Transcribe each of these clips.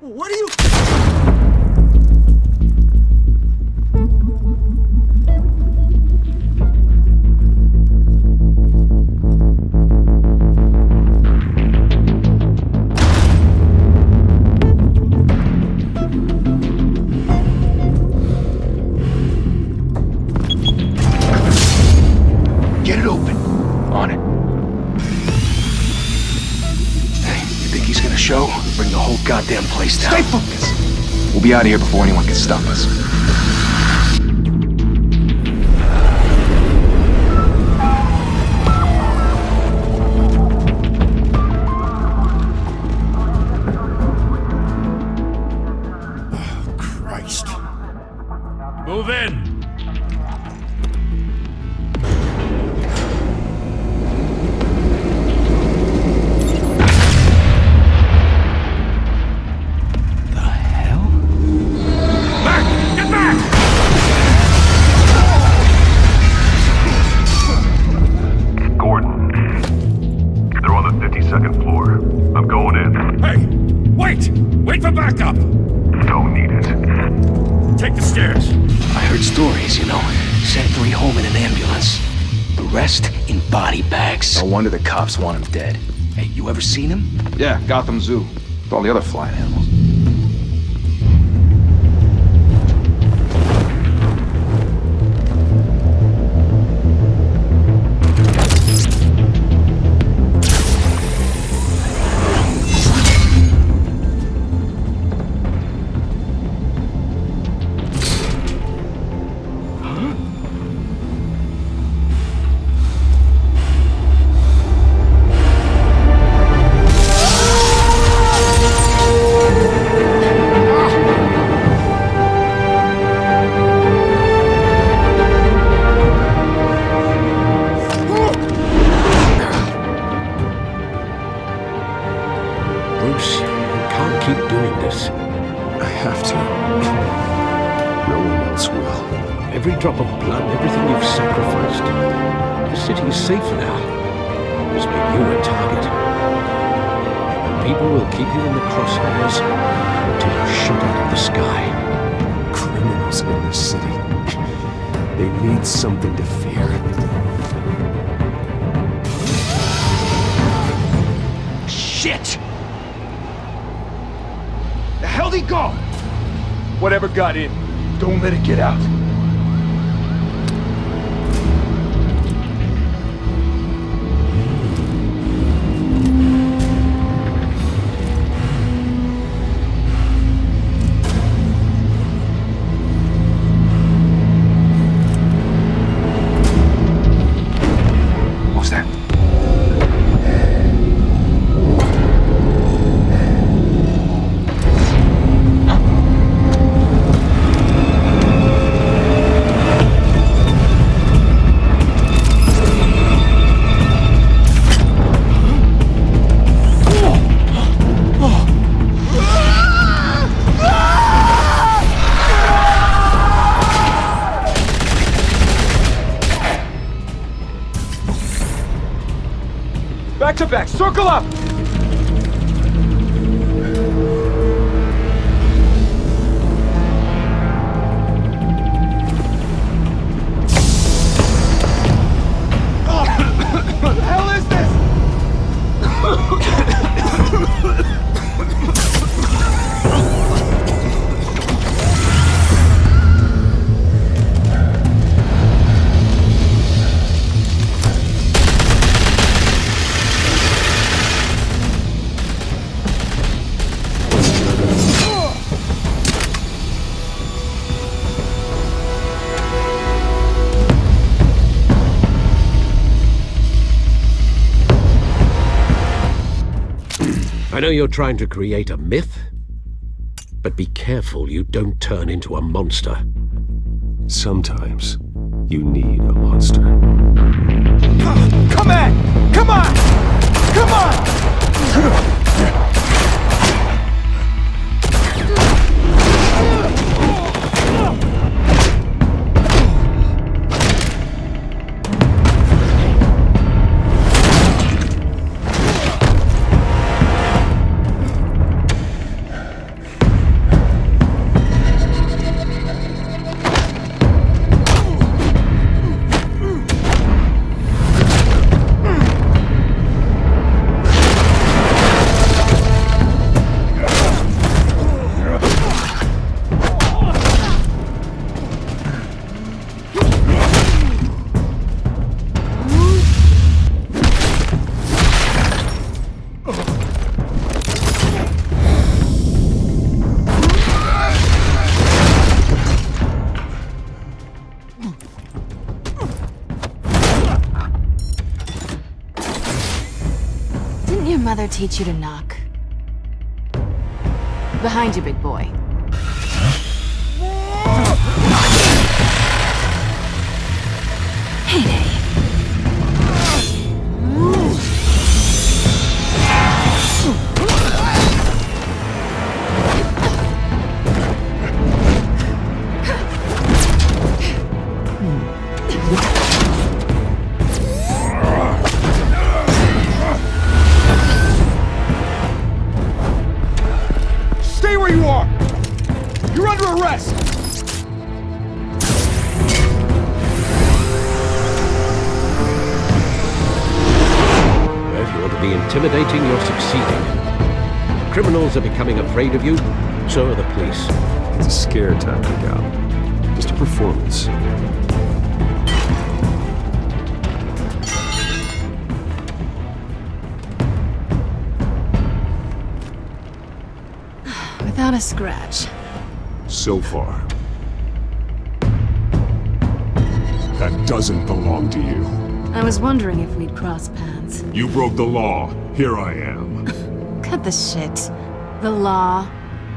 What are you... Get it open. On it. Hey, you think he's gonna show? Bring the whole goddamn place down. Stay focused! We'll be out of here before anyone can stop us. Oh, Christ. Move in! Wait for backup! Don't need it. Take the stairs. I heard stories, you know. Sent 3 home in an ambulance. The rest in body bags. No wonder the cops want him dead. Hey, you ever seen him? Yeah, Gotham Zoo. With all the other flying animals. Bruce, you can't keep doing this. I have to. No one else will. Every drop of blood, everything you've sacrificed. The city's safe now. It's made you a target. And people will keep you in the crosshairs until you're shot out of the sky. Criminals in this city. They need something to fear. Shit! The hell'd he go? Whatever got in, don't let it get out. What's that? Back to back, circle up! What the hell is this? I know you're trying to create a myth, but be careful you don't turn into a monster. Sometimes you need a monster. Come on! Come on! Come on! grandmother teach you to knock? Behind you, big boy. Hey. Stay where you are! You're under arrest! If you want to be intimidating, you're succeeding. Criminals are becoming afraid of you, so are the police. It's a scare tactic, Al. Just a performance. Without a scratch. So far. That doesn't belong to you. I was wondering if we'd cross paths. You broke the law. Here I am. Cut the shit. The law.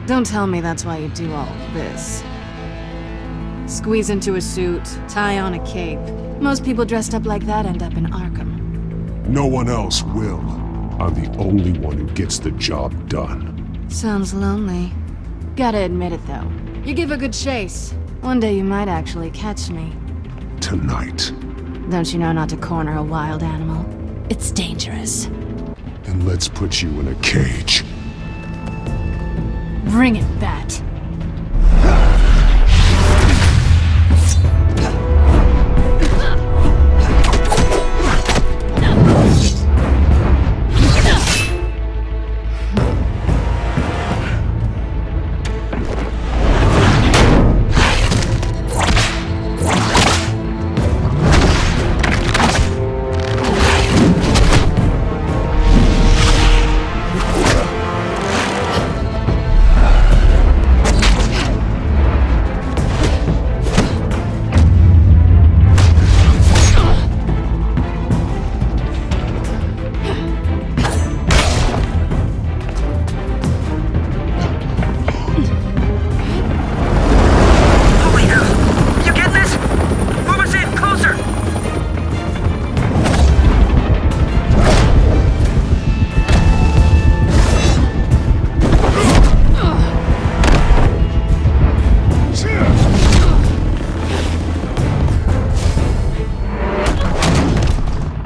Don't tell me that's why you do all this. Squeeze into a suit, tie on a cape. Most people dressed up like that end up in Arkham. No one else will. I'm the only one who gets the job done. Sounds lonely. Gotta admit it though. You give a good chase. One day you might actually catch me. Tonight. Don't you know not to corner a wild animal? It's dangerous. Then let's put you in a cage. Bring it, Bat.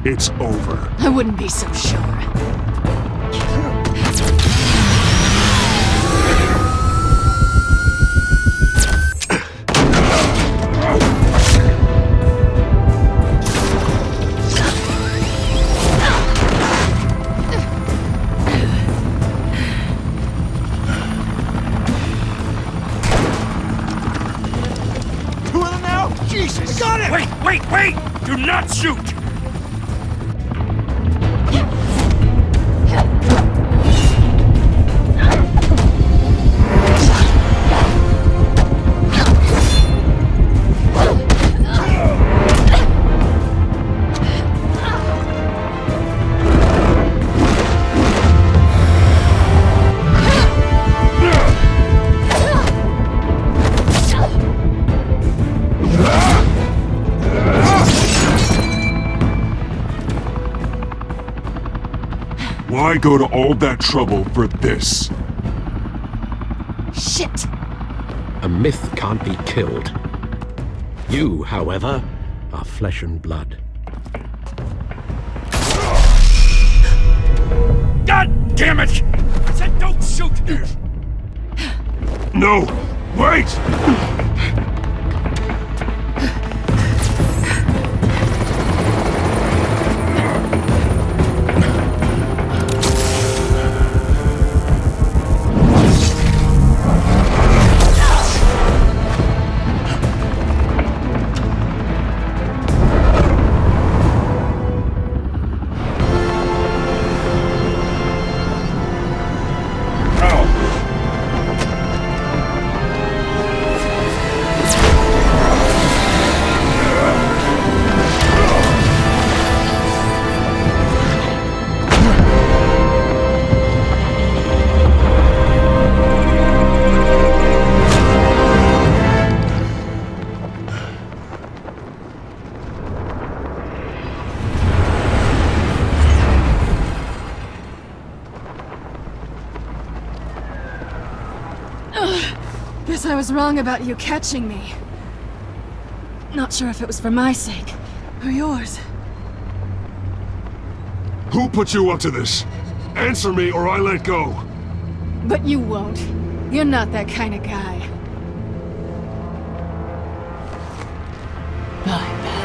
It's over. I wouldn't be so sure. Two of them now? Jesus! Got it! Wait! Do not shoot! Why go to all that trouble for this? Shit! A myth can't be killed. You, however, are flesh and blood. God damn it! I said don't shoot! No! Wait! guess I was wrong about you catching me. Not sure if it was for my sake, or yours. Who put you up to this? Answer me or I let go. But you won't. You're not that kind of guy. I bet.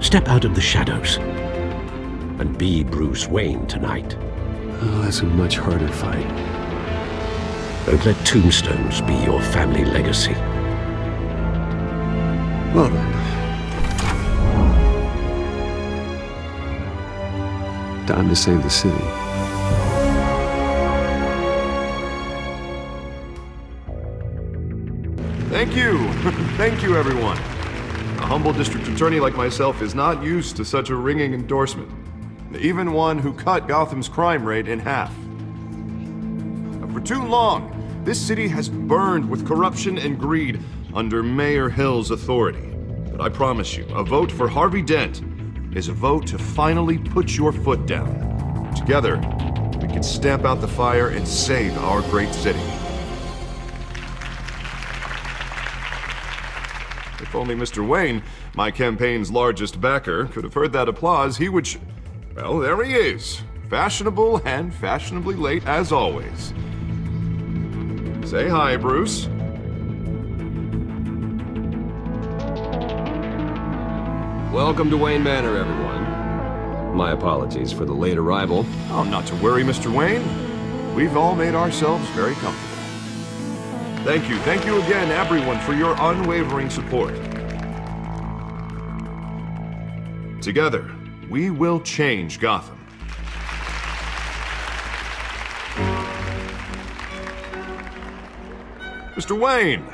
Step out of the shadows and be Bruce Wayne tonight. Oh, that's a much harder fight. Don't let tombstones be your family legacy. Well then. Time to save the city. Thank you. Thank you, everyone. A humble district attorney like myself is not used to such a ringing endorsement. Even one who cut Gotham's crime rate in half. For too long, this city has burned with corruption and greed under Mayor Hill's authority. But I promise you, a vote for Harvey Dent is a vote to finally put your foot down. Together, we can stamp out the fire and save our great city. If only Mr. Wayne, my campaign's largest backer, could have heard that applause, he would well, there he is. Fashionable and fashionably late as always. Say hi, Bruce. Welcome to Wayne Manor, everyone. My apologies for the late arrival. Oh, not to worry, Mr. Wayne. We've all made ourselves very comfortable. Thank you again, everyone, for your unwavering support. Together, we will change Gotham. Mr. Wayne,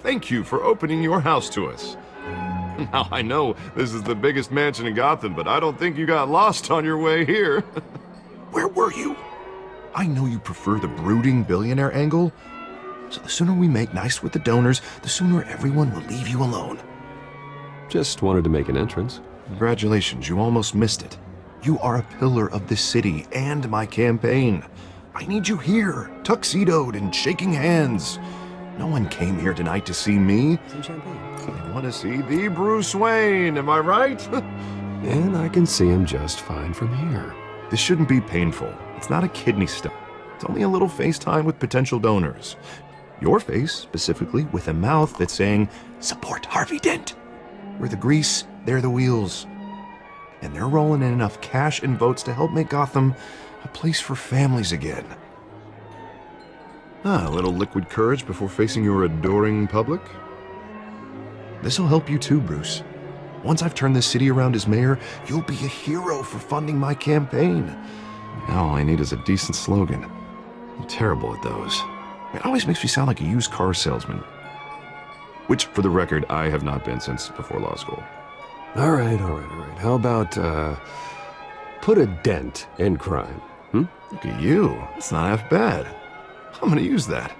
thank you for opening your house to us. Now, I know this is the biggest mansion in Gotham, but I don't think you got lost on your way here. Where were you? I know you prefer the brooding billionaire angle, so the sooner we make nice with the donors, the sooner everyone will leave you alone. Just wanted to make an entrance. Congratulations, you almost missed it. You are a pillar of this city and my campaign. I need you here, tuxedoed and shaking hands. No one came here tonight to see me. Some champagne. They want to see the Bruce Wayne, am I right? And I can see him just fine from here. This shouldn't be painful. It's not a kidney stone. It's only a little FaceTime with potential donors. Your face, specifically, with a mouth that's saying, support Harvey Dent. We're the grease, they're the wheels. And they're rolling in enough cash and votes to help make Gotham a place for families again. A little liquid courage before facing your adoring public. This'll help you too, Bruce. Once I've turned this city around as mayor, you'll be a hero for funding my campaign. Now all I need is a decent slogan. I'm terrible at those. It always makes me sound like a used car salesman. Which, for the record, I have not been since before law school. All right. How about, put a dent in crime, Look at you. That's not half bad. I'm gonna use that.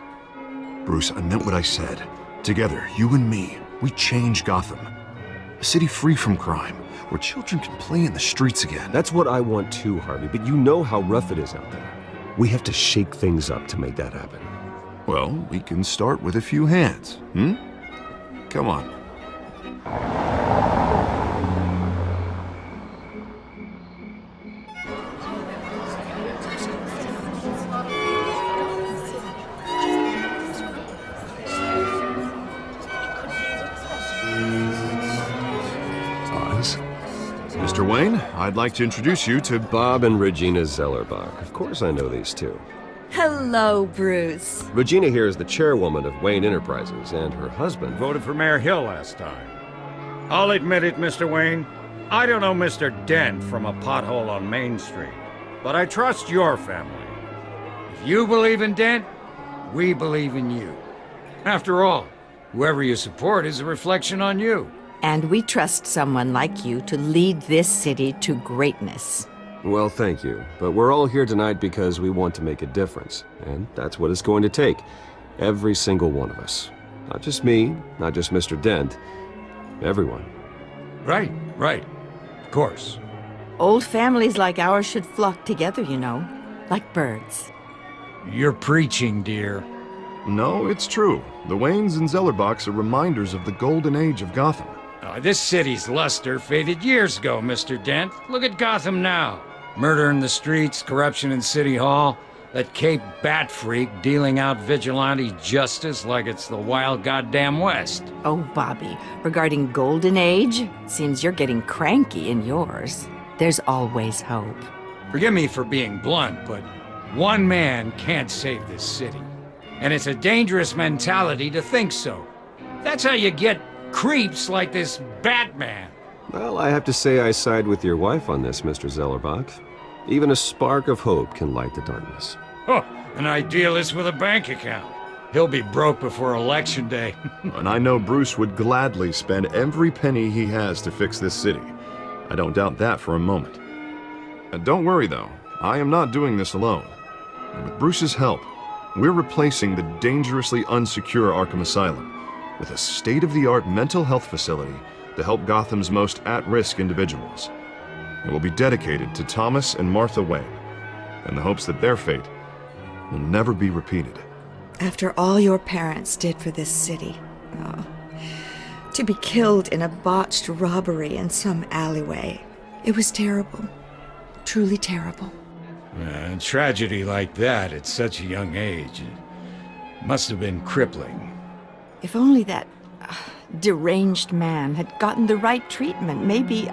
Bruce, I meant what I said. Together, you and me, we change Gotham. A city free from crime, where children can play in the streets again. That's what I want too, Harvey, but you know how rough it is out there. We have to shake things up to make that happen. Well, we can start with a few hands, Come on. Mr. Wayne, I'd like to introduce you to Bob and Regina Zellerbach. Of course I know these two. Hello, Bruce. Regina here is the chairwoman of Wayne Enterprises, and her husband Voted for Mayor Hill last time. I'll admit it, Mr. Wayne. I don't know Mr. Dent from a pothole on Main Street, but I trust your family. If you believe in Dent, we believe in you. After all, whoever you support is a reflection on you. And we trust someone like you to lead this city to greatness. Well, thank you. But we're all here tonight because we want to make a difference. And that's what it's going to take. Every single one of us. Not just me, not just Mr. Dent. Everyone. Right. Of course. Old families like ours should flock together, you know, like birds. You're preaching, dear. No, it's true. The Waynes and Zellerbachs are reminders of the golden age of Gotham. This city's luster faded years ago, Mr. Dent. Look at Gotham now. Murder in the streets, corruption in City Hall, that Cape Bat freak dealing out vigilante justice like it's the wild goddamn West. Oh, Bobby, regarding Golden Age, seems you're getting cranky in yours. There's always hope. Forgive me for being blunt, but one man can't save this city. And it's a dangerous mentality to think so. That's how you get creeps like this Batman. Well, I have to say I side with your wife on this, Mr. Zellerbach. Even a spark of hope can light the darkness. Oh, an idealist with a bank account. He'll be broke before Election Day. And I know Bruce would gladly spend every penny he has to fix this city. I don't doubt that for a moment. And don't worry, though. I am not doing this alone. And with Bruce's help, we're replacing the dangerously unsecure Arkham Asylum with a state-of-the-art mental health facility to help Gotham's most at-risk individuals. It will be dedicated to Thomas and Martha Wayne, in the hopes that their fate will never be repeated. After all your parents did for this city, to be killed in a botched robbery in some alleyway, it was terrible. Truly terrible. A tragedy like that at such a young age, it must have been crippling. If only that deranged man had gotten the right treatment, maybe...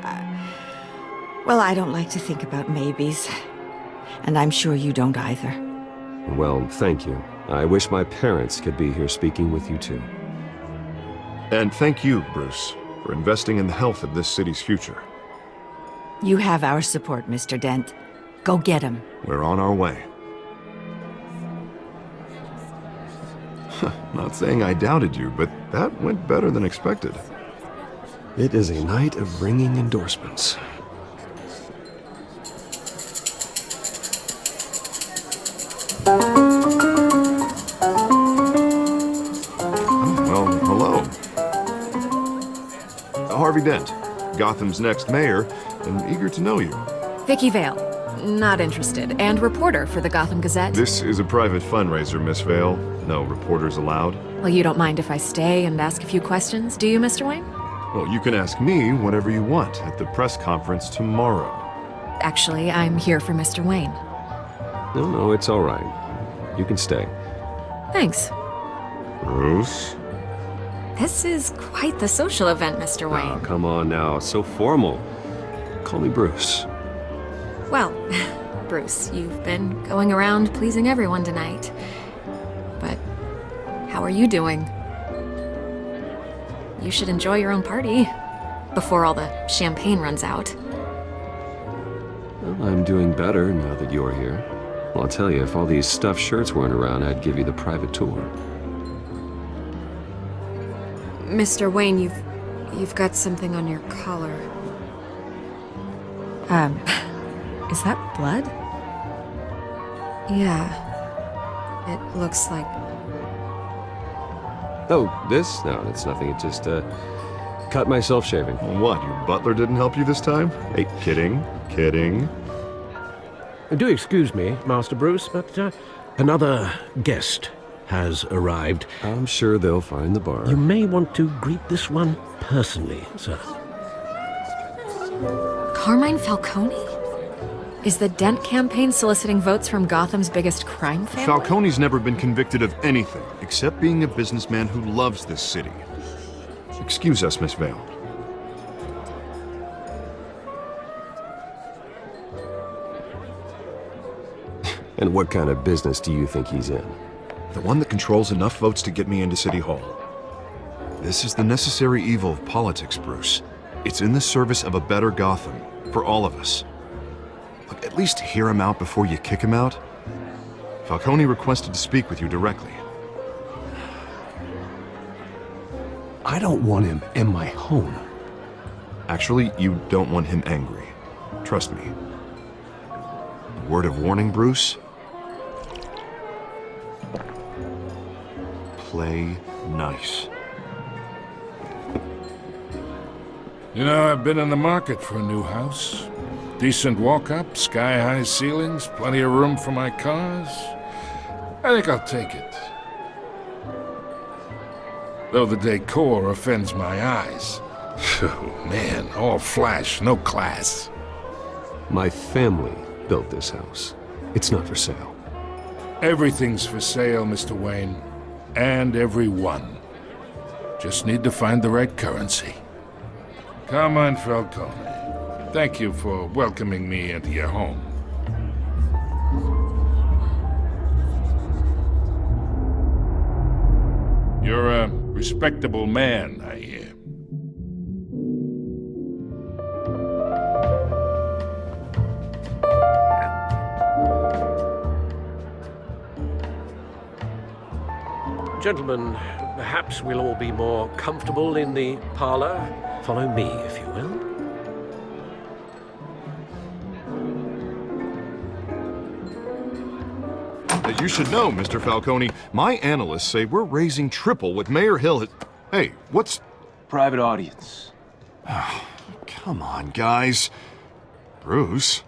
well, I don't like to think about maybes. And I'm sure you don't either. Well, thank you. I wish my parents could be here speaking with you too. And thank you, Bruce, for investing in the health of this city's future. You have our support, Mr. Dent. Go get him. We're on our way. Not saying I doubted you, but that went better than expected. It is a night of ringing endorsements. Well, hello. Harvey Dent, Gotham's next mayor, and eager to know you. Vicky Vale. Not interested. And reporter for the Gotham Gazette. This is a private fundraiser, Miss Vale. No reporters allowed. Well, you don't mind if I stay and ask a few questions, do you, Mr. Wayne? Well, you can ask me whatever you want at the press conference tomorrow. Actually, I'm here for Mr. Wayne. No, it's all right. You can stay. Thanks. Bruce? This is quite the social event, Mr. Wayne. Oh, come on now. It's so formal. Call me Bruce. Well, Bruce, you've been going around pleasing everyone tonight. But how are you doing? You should enjoy your own party before all the champagne runs out. Well, I'm doing better now that you're here. Well, I'll tell you, if all these stuffed shirts weren't around, I'd give you the private tour. Mr. Wayne, you've got something on your collar. Is that blood? Yeah. It looks like... Oh, this? No, it's nothing. It just, cut myself shaving. What, your butler didn't help you this time? Hey, kidding. Do excuse me, Master Bruce, but another guest has arrived. I'm sure they'll find the bar. You may want to greet this one personally, sir. Carmine Falcone? Is the Dent campaign soliciting votes from Gotham's biggest crime family? Falcone's never been convicted of anything, except being a businessman who loves this city. Excuse us, Miss Vale. And what kind of business do you think he's in? The one that controls enough votes to get me into City Hall. This is the necessary evil of politics, Bruce. It's in the service of a better Gotham, for all of us. Look, at least hear him out before you kick him out. Falcone requested to speak with you directly. I don't want him in my home. Actually, you don't want him angry. Trust me. word of warning, Bruce? Play nice. You know, I've been in the market for a new house. Decent walk-up, sky-high ceilings, plenty of room for my cars. I think I'll take it. Though the decor offends my eyes. Oh, man, all flash, no class. My family built this house. It's not for sale. Everything's for sale, Mr. Wayne. And everyone. Just need to find the right currency. Come on, Falcone. Thank you for welcoming me into your home. You're a respectable man, I hear. Gentlemen, perhaps we'll all be more comfortable in the parlor. Follow me, if you will. As you should know, Mr. Falcone, my analysts say we're raising triple what Mayor Hill has... Hey, what's... Private audience. Come on, guys. Bruce?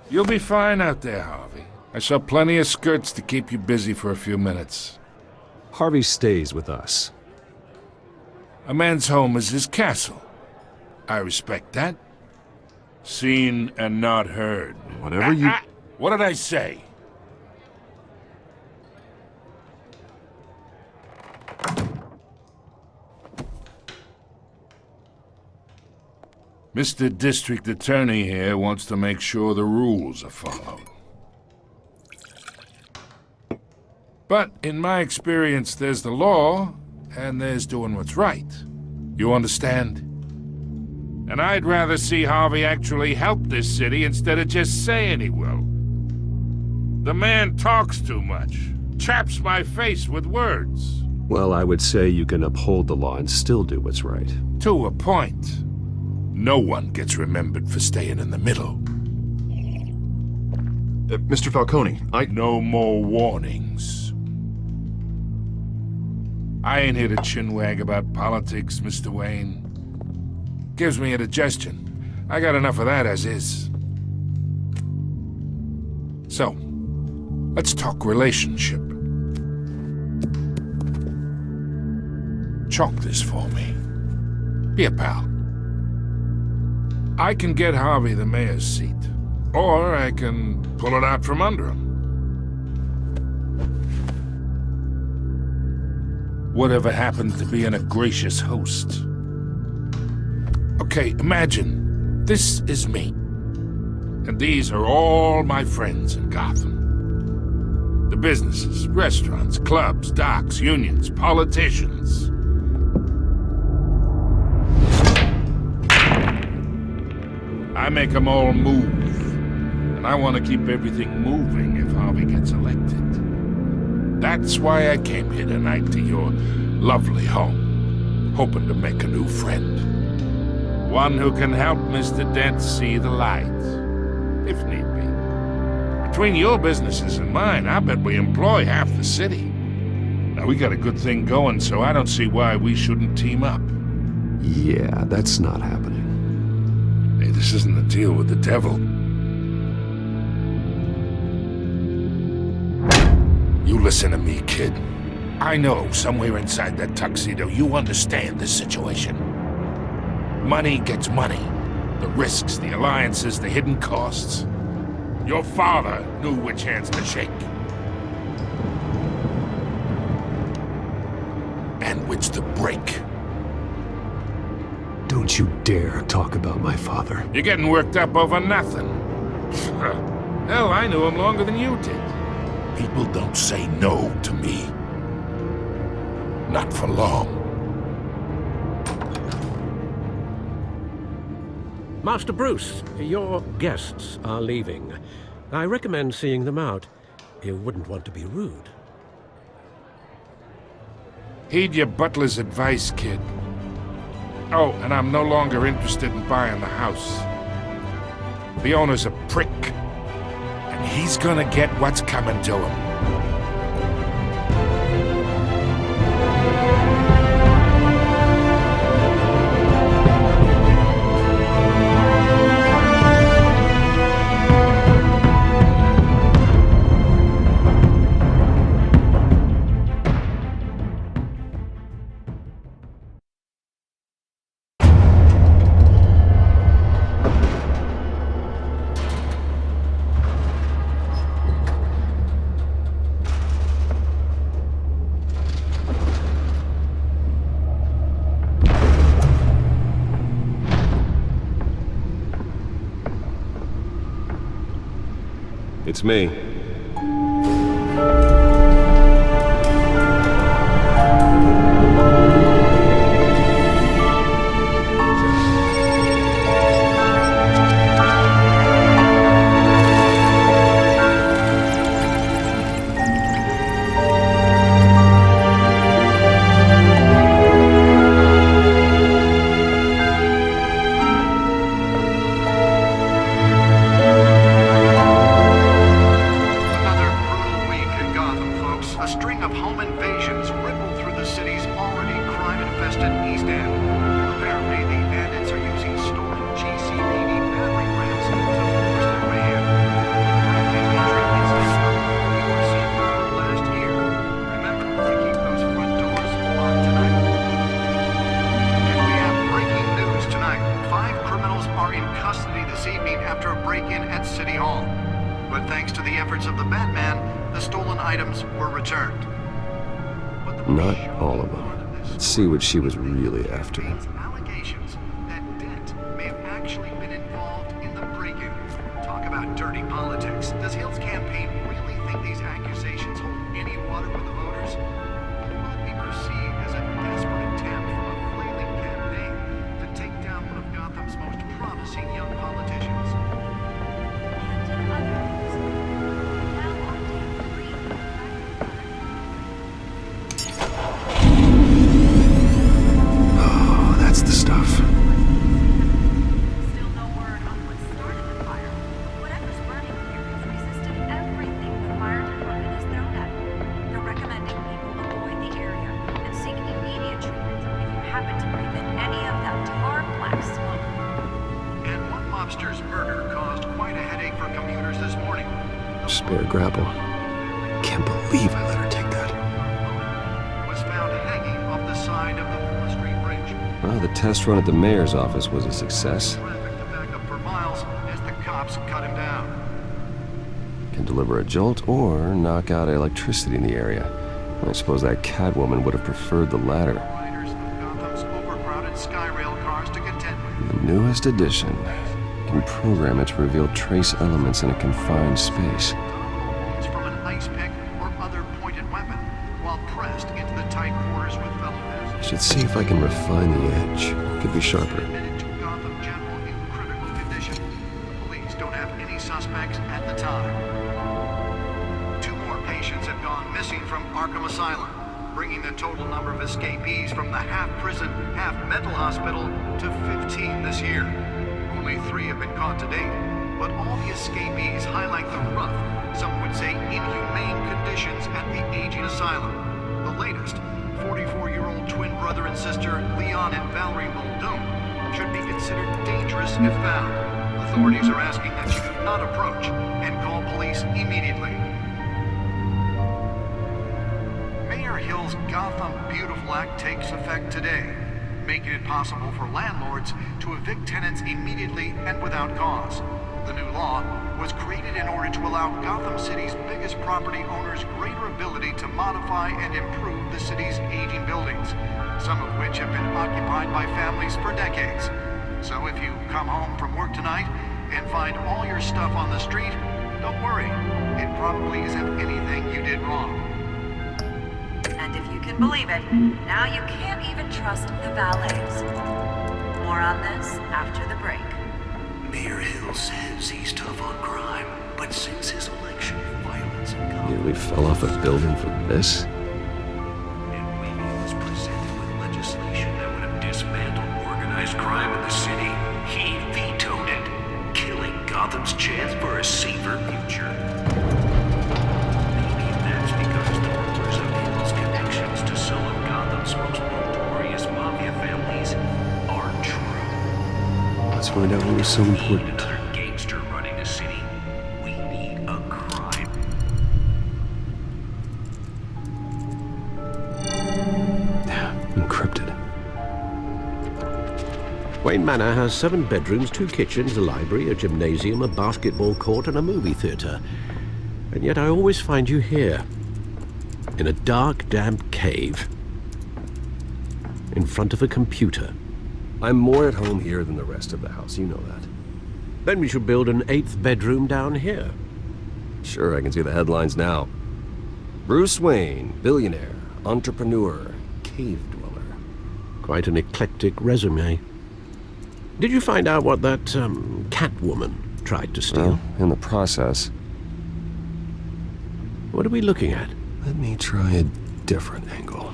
You'll be fine out there, Harvey. I saw plenty of skirts to keep you busy for a few minutes. Harvey stays with us. A man's home is his castle. I respect that. Seen and not heard. Whatever you... What did I say? Mr. District Attorney here wants to make sure the rules are followed. But in my experience, there's the law, and there's doing what's right. You understand? And I'd rather see Harvey actually help this city instead of just saying he will. The man talks too much, chaps my face with words. Well, I would say you can uphold the law and still do what's right. To a point. No one gets remembered for staying in the middle. Mr. Falcone, No more warnings. I ain't here to chinwag about politics, Mr. Wayne. Gives me indigestion. I got enough of that as is. So, let's talk relationship. Chalk this for me. Be a pal. I can get Harvey the mayor's seat, or I can pull it out from under him. Whatever happens to being a gracious host. Okay, imagine, this is me. And these are all my friends in Gotham. The businesses, restaurants, clubs, docks, unions, politicians. I make them all move. And I want to keep everything moving if Harvey gets elected. That's why I came here tonight to your lovely home, hoping to make a new friend. One who can help Mr. Dent see the light, if need be. Between your businesses and mine, I bet we employ half the city. Now, we got a good thing going, so I don't see why we shouldn't team up. Yeah, that's not happening. Hey, this isn't a deal with the devil. You listen to me, kid. I know somewhere inside that tuxedo you understand this situation. Money gets money. The risks, the alliances, the hidden costs. Your father knew which hands to shake. And which to break. Don't you dare talk about my father. You're getting worked up over nothing. Hell, I knew him longer than you did. People don't say no to me. Not for long. Master Bruce, your guests are leaving. I recommend seeing them out. You wouldn't want to be rude. Heed your butler's advice, kid. Oh, and I'm no longer interested in buying the house. The owner's a prick, and he's gonna get what's coming to him. It's me. Not all of them. Let's see what she was really after. Allegations that Dent may have actually been involved in the break-in. Talk about dirty politics. Does Hill's campaign really think these accusations hold any water with the voters? Will it be perceived as a desperate attempt from a flailing campaign to take down one of Gotham's most promising young politicians? The stuff. Still no word on what started the fire. Whatever's burning here has resisted everything the fire department has thrown at it. They're recommending people avoid the area and seek immediate treatment if you happen to breathe in any of that tar black smoke. And one mobster's murder caused quite a headache for commuters this morning. Spare grapple. Can't believe I let her take that. Was found hanging off the side of the Full Street Bridge. Well, the test run at the mayor's office was a success. Traffic to back up for miles as the cops cut him down. Can deliver a jolt or knock out electricity in the area. I suppose that Catwoman would have preferred the latter. Riders of Gotham's overcrowded Skyrail cars to contend with. The newest edition. Can program it to reveal trace elements in a confined space. It's from an ice pick or other pointed weapon while pressed into the tight quarters with fellow passengers. Should see if I can refine the edge. Could be sharper. Admitted to Gotham General in critical condition. The police don't have any suspects at the time. 2 more patients have gone missing from Arkham Asylum, bringing the total number of escapees from the half-prison, half-mental hospital to 15 this year. Only 3 have been caught to date, but all the escapees highlight the rough, some would say inhumane conditions at the aging asylum. The latest, 44-year-old twin brother and sister Leon and Valerie Muldoon, should be considered dangerous if found. Authorities are asking that you do not approach and call police immediately. Mayor Hill's Gotham Beautiful Act takes effect today, making it possible for landlords to evict tenants immediately and without cause. The new law was created in order to allow Gotham City's biggest property owners greater ability to modify and improve the city's aging buildings, some of which have been occupied by families for decades. So if you come home from work tonight and find all your stuff on the street, don't worry. It probably isn't anything you did wrong. And if you can believe it, now you can't even trust the valets. More on this after the break. Mayor Hill says he's tough on crime, but since his election, violence and conflict... Nearly fell off a building for this? And when he was presented with legislation that would have dismantled organized crime in the city, he vetoed it, killing Gotham Gotham's chance for a safer future. Maybe that's because the rumors of Hill's connections to some of Gotham's most notorious mafia families are true. Let's find out what was so important. Another gangster running the city. We need a crime. Encrypted. Wayne Manor has 7 bedrooms, 2 kitchens, a library, a gymnasium, a basketball court, and a movie theatre. And yet I always find you here. In a dark, damp cave. In front of a computer. I'm more at home here than the rest of the house, you know that. Then we should build an 8th bedroom down here. Sure, I can see the headlines now. Bruce Wayne, billionaire, entrepreneur, cave dweller. Quite an eclectic resume. Did you find out what that, Catwoman tried to steal? Well, in the process. What are we looking at? Let me try a different angle.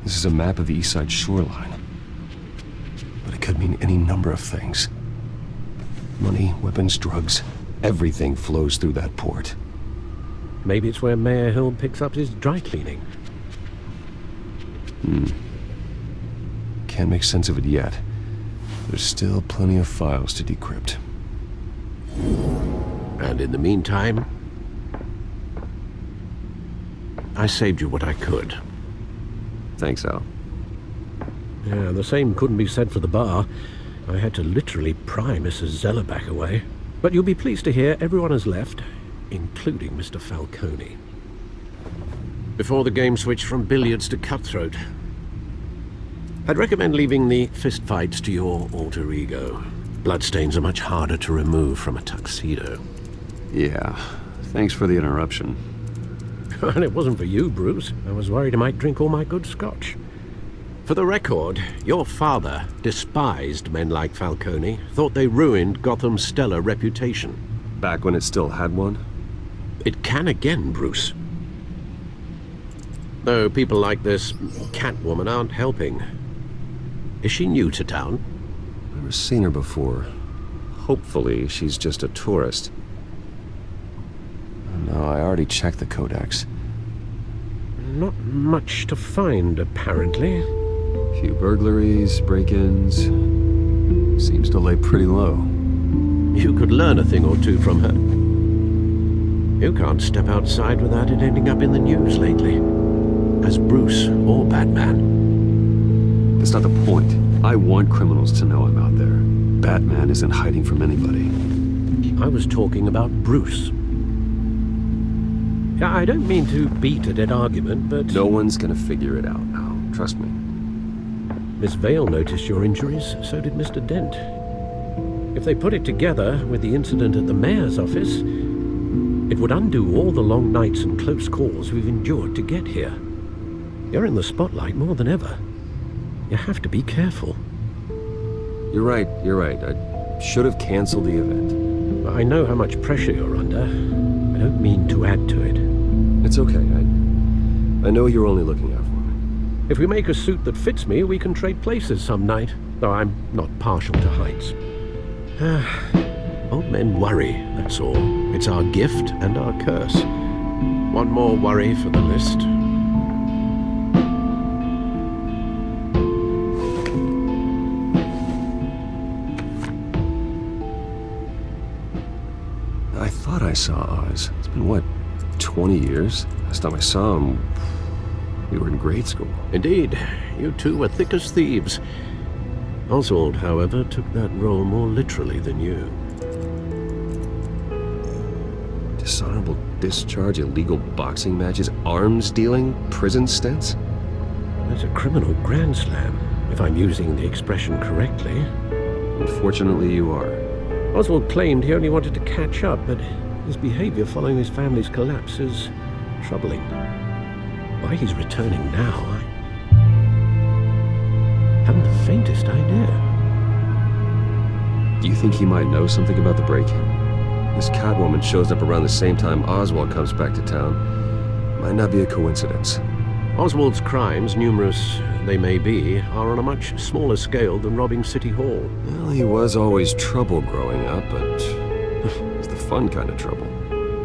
This is a map of the East Side shoreline. But it could mean any number of things. Money, weapons, drugs, everything flows through that port. Maybe it's where Mayor Hill picks up his dry cleaning. Can't make sense of it yet. There's still plenty of files to decrypt. And in the meantime, I saved you what I could. Thanks, Al. Yeah, the same couldn't be said for the bar. I had to literally pry Mrs. Zeller back away. But you'll be pleased to hear everyone has left, including Mr. Falcone. Before the game switched from billiards to cutthroat. I'd recommend leaving the fistfights to your alter ego. Bloodstains are much harder to remove from a tuxedo. Yeah, thanks for the interruption. And it wasn't for you, Bruce. I was worried I might drink all my good scotch. For the record, your father despised men like Falcone, thought they ruined Gotham's stellar reputation. Back when it still had one? It can again, Bruce. Though people like this Catwoman aren't helping. Is she new to town? Never seen her before. Hopefully, she's just a tourist. No, I already checked the codex. Not much to find, apparently. Few burglaries, break-ins. Seems to lay pretty low. You could learn a thing or two from her. You can't step outside without it ending up in the news lately. As Bruce or Batman. That's not the point. I want criminals to know I'm out there. Batman isn't hiding from anybody. I was talking about Bruce. I don't mean to beat a dead argument, but... No one's gonna figure it out now. Trust me. Miss Vale noticed your injuries, so did Mr. Dent. If they put it together with the incident at the mayor's office, it would undo all the long nights and close calls we've endured to get here. You're in the spotlight more than ever. You have to be careful. You're right. I should have canceled the event. I know how much pressure you're under. I don't mean to add to it. It's okay. I know you're only looking out for me. If we make a suit that fits me, we can trade places some night. Though I'm not partial to heights. Old men worry, that's all. It's our gift and our curse. One more worry for the list. I thought I saw Oz. It's been, what, 20 years? Last time I saw him, we were in grade school. Indeed. You two were thick as thieves. Oswald, however, took that role more literally than you. Dishonorable discharge, illegal boxing matches, arms dealing, prison stints? That's a criminal grand slam, if I'm using the expression correctly. Unfortunately, you are. Oswald claimed he only wanted to catch up, but his behavior following his family's collapse is troubling. Why he's returning now, I haven't the faintest idea. Do you think he might know something about the break-in? This Catwoman shows up around the same time Oswald comes back to town. Might not be a coincidence. Oswald's crimes, numerous they may be, are on a much smaller scale than robbing City Hall. Well, he was always trouble growing up, but it's the fun kind of trouble.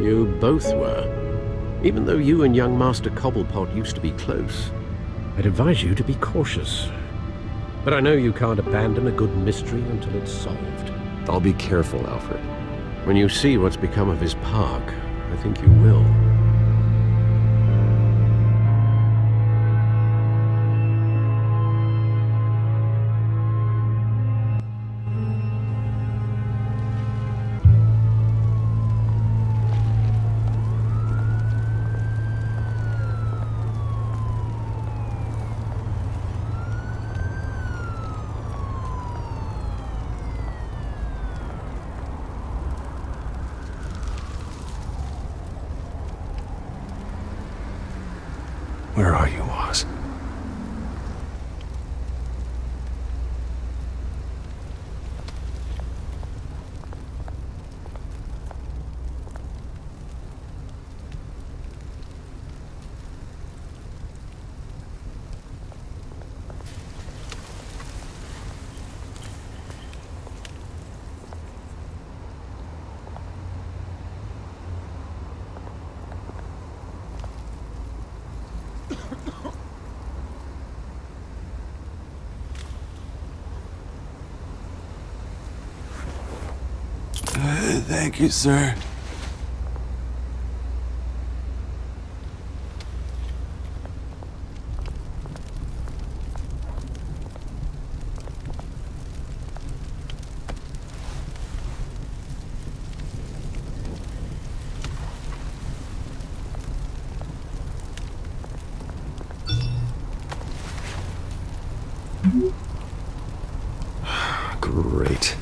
You both were. Even though you and young Master Cobblepot used to be close, I'd advise you to be cautious. But I know you can't abandon a good mystery until it's solved. I'll be careful, Alfred. When you see what's become of his park, I think you will. Where are you, Oz? Thank you, sir. Great.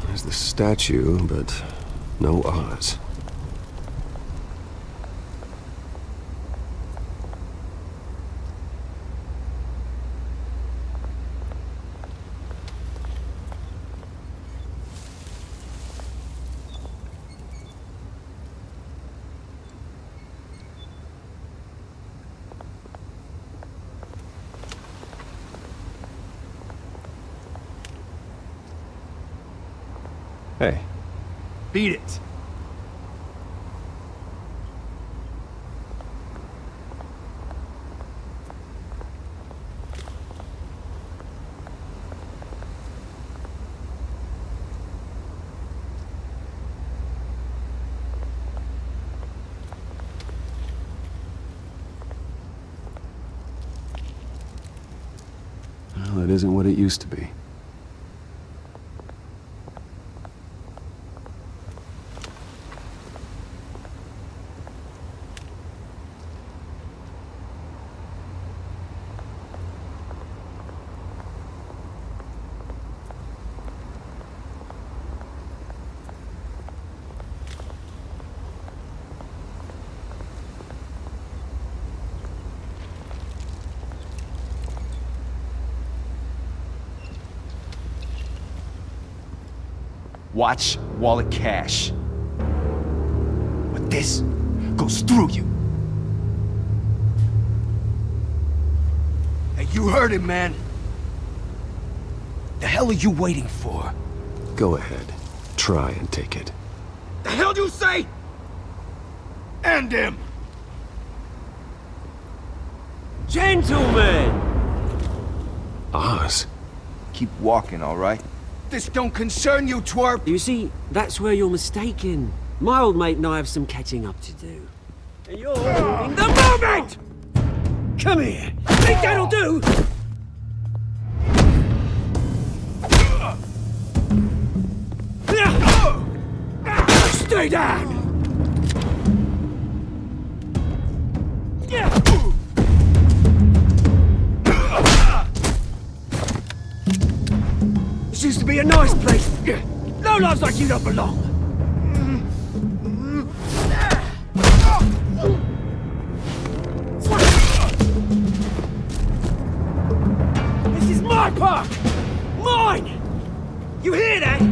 There's the statue, but no Oz. Hey. Beat it. Well, it isn't what it used to be. Watch wallet cash. But this goes through you. Hey, you heard it, man. The hell are you waiting for? Go ahead. Try and take it. The hell do you say? End him! Gentlemen! Oz. Keep walking, all right? This don't concern you, twerp! You see, that's where you're mistaken. My old mate and I have some catching up to do. And you're holding the moment! Come here! Think that'll do? Stay down! This used to be a nice place. No lives like you don't belong. This is my park! Mine! You hear that?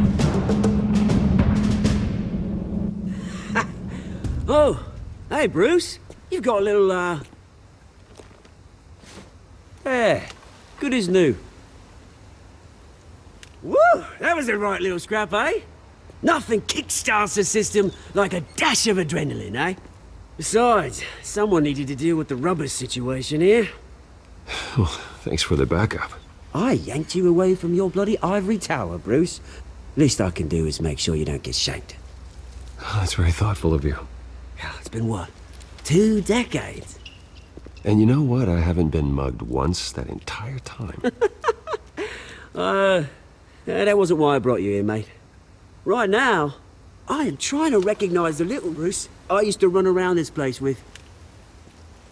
Oh, hey, Bruce. You've got a little, Yeah, good as new. Woo! That was a right little scrap, eh? Nothing kickstarts the system like a dash of adrenaline, eh? Besides, someone needed to deal with the rubber situation here. Well, thanks for the backup. I yanked you away from your bloody ivory tower, Bruce. Least I can do is make sure you don't get shanked. That's very thoughtful of you. It's been what? 2 decades? And you know what? I haven't been mugged once that entire time. That wasn't why I brought you here, mate. Right now, I am trying to recognize the little Bruce I used to run around this place with.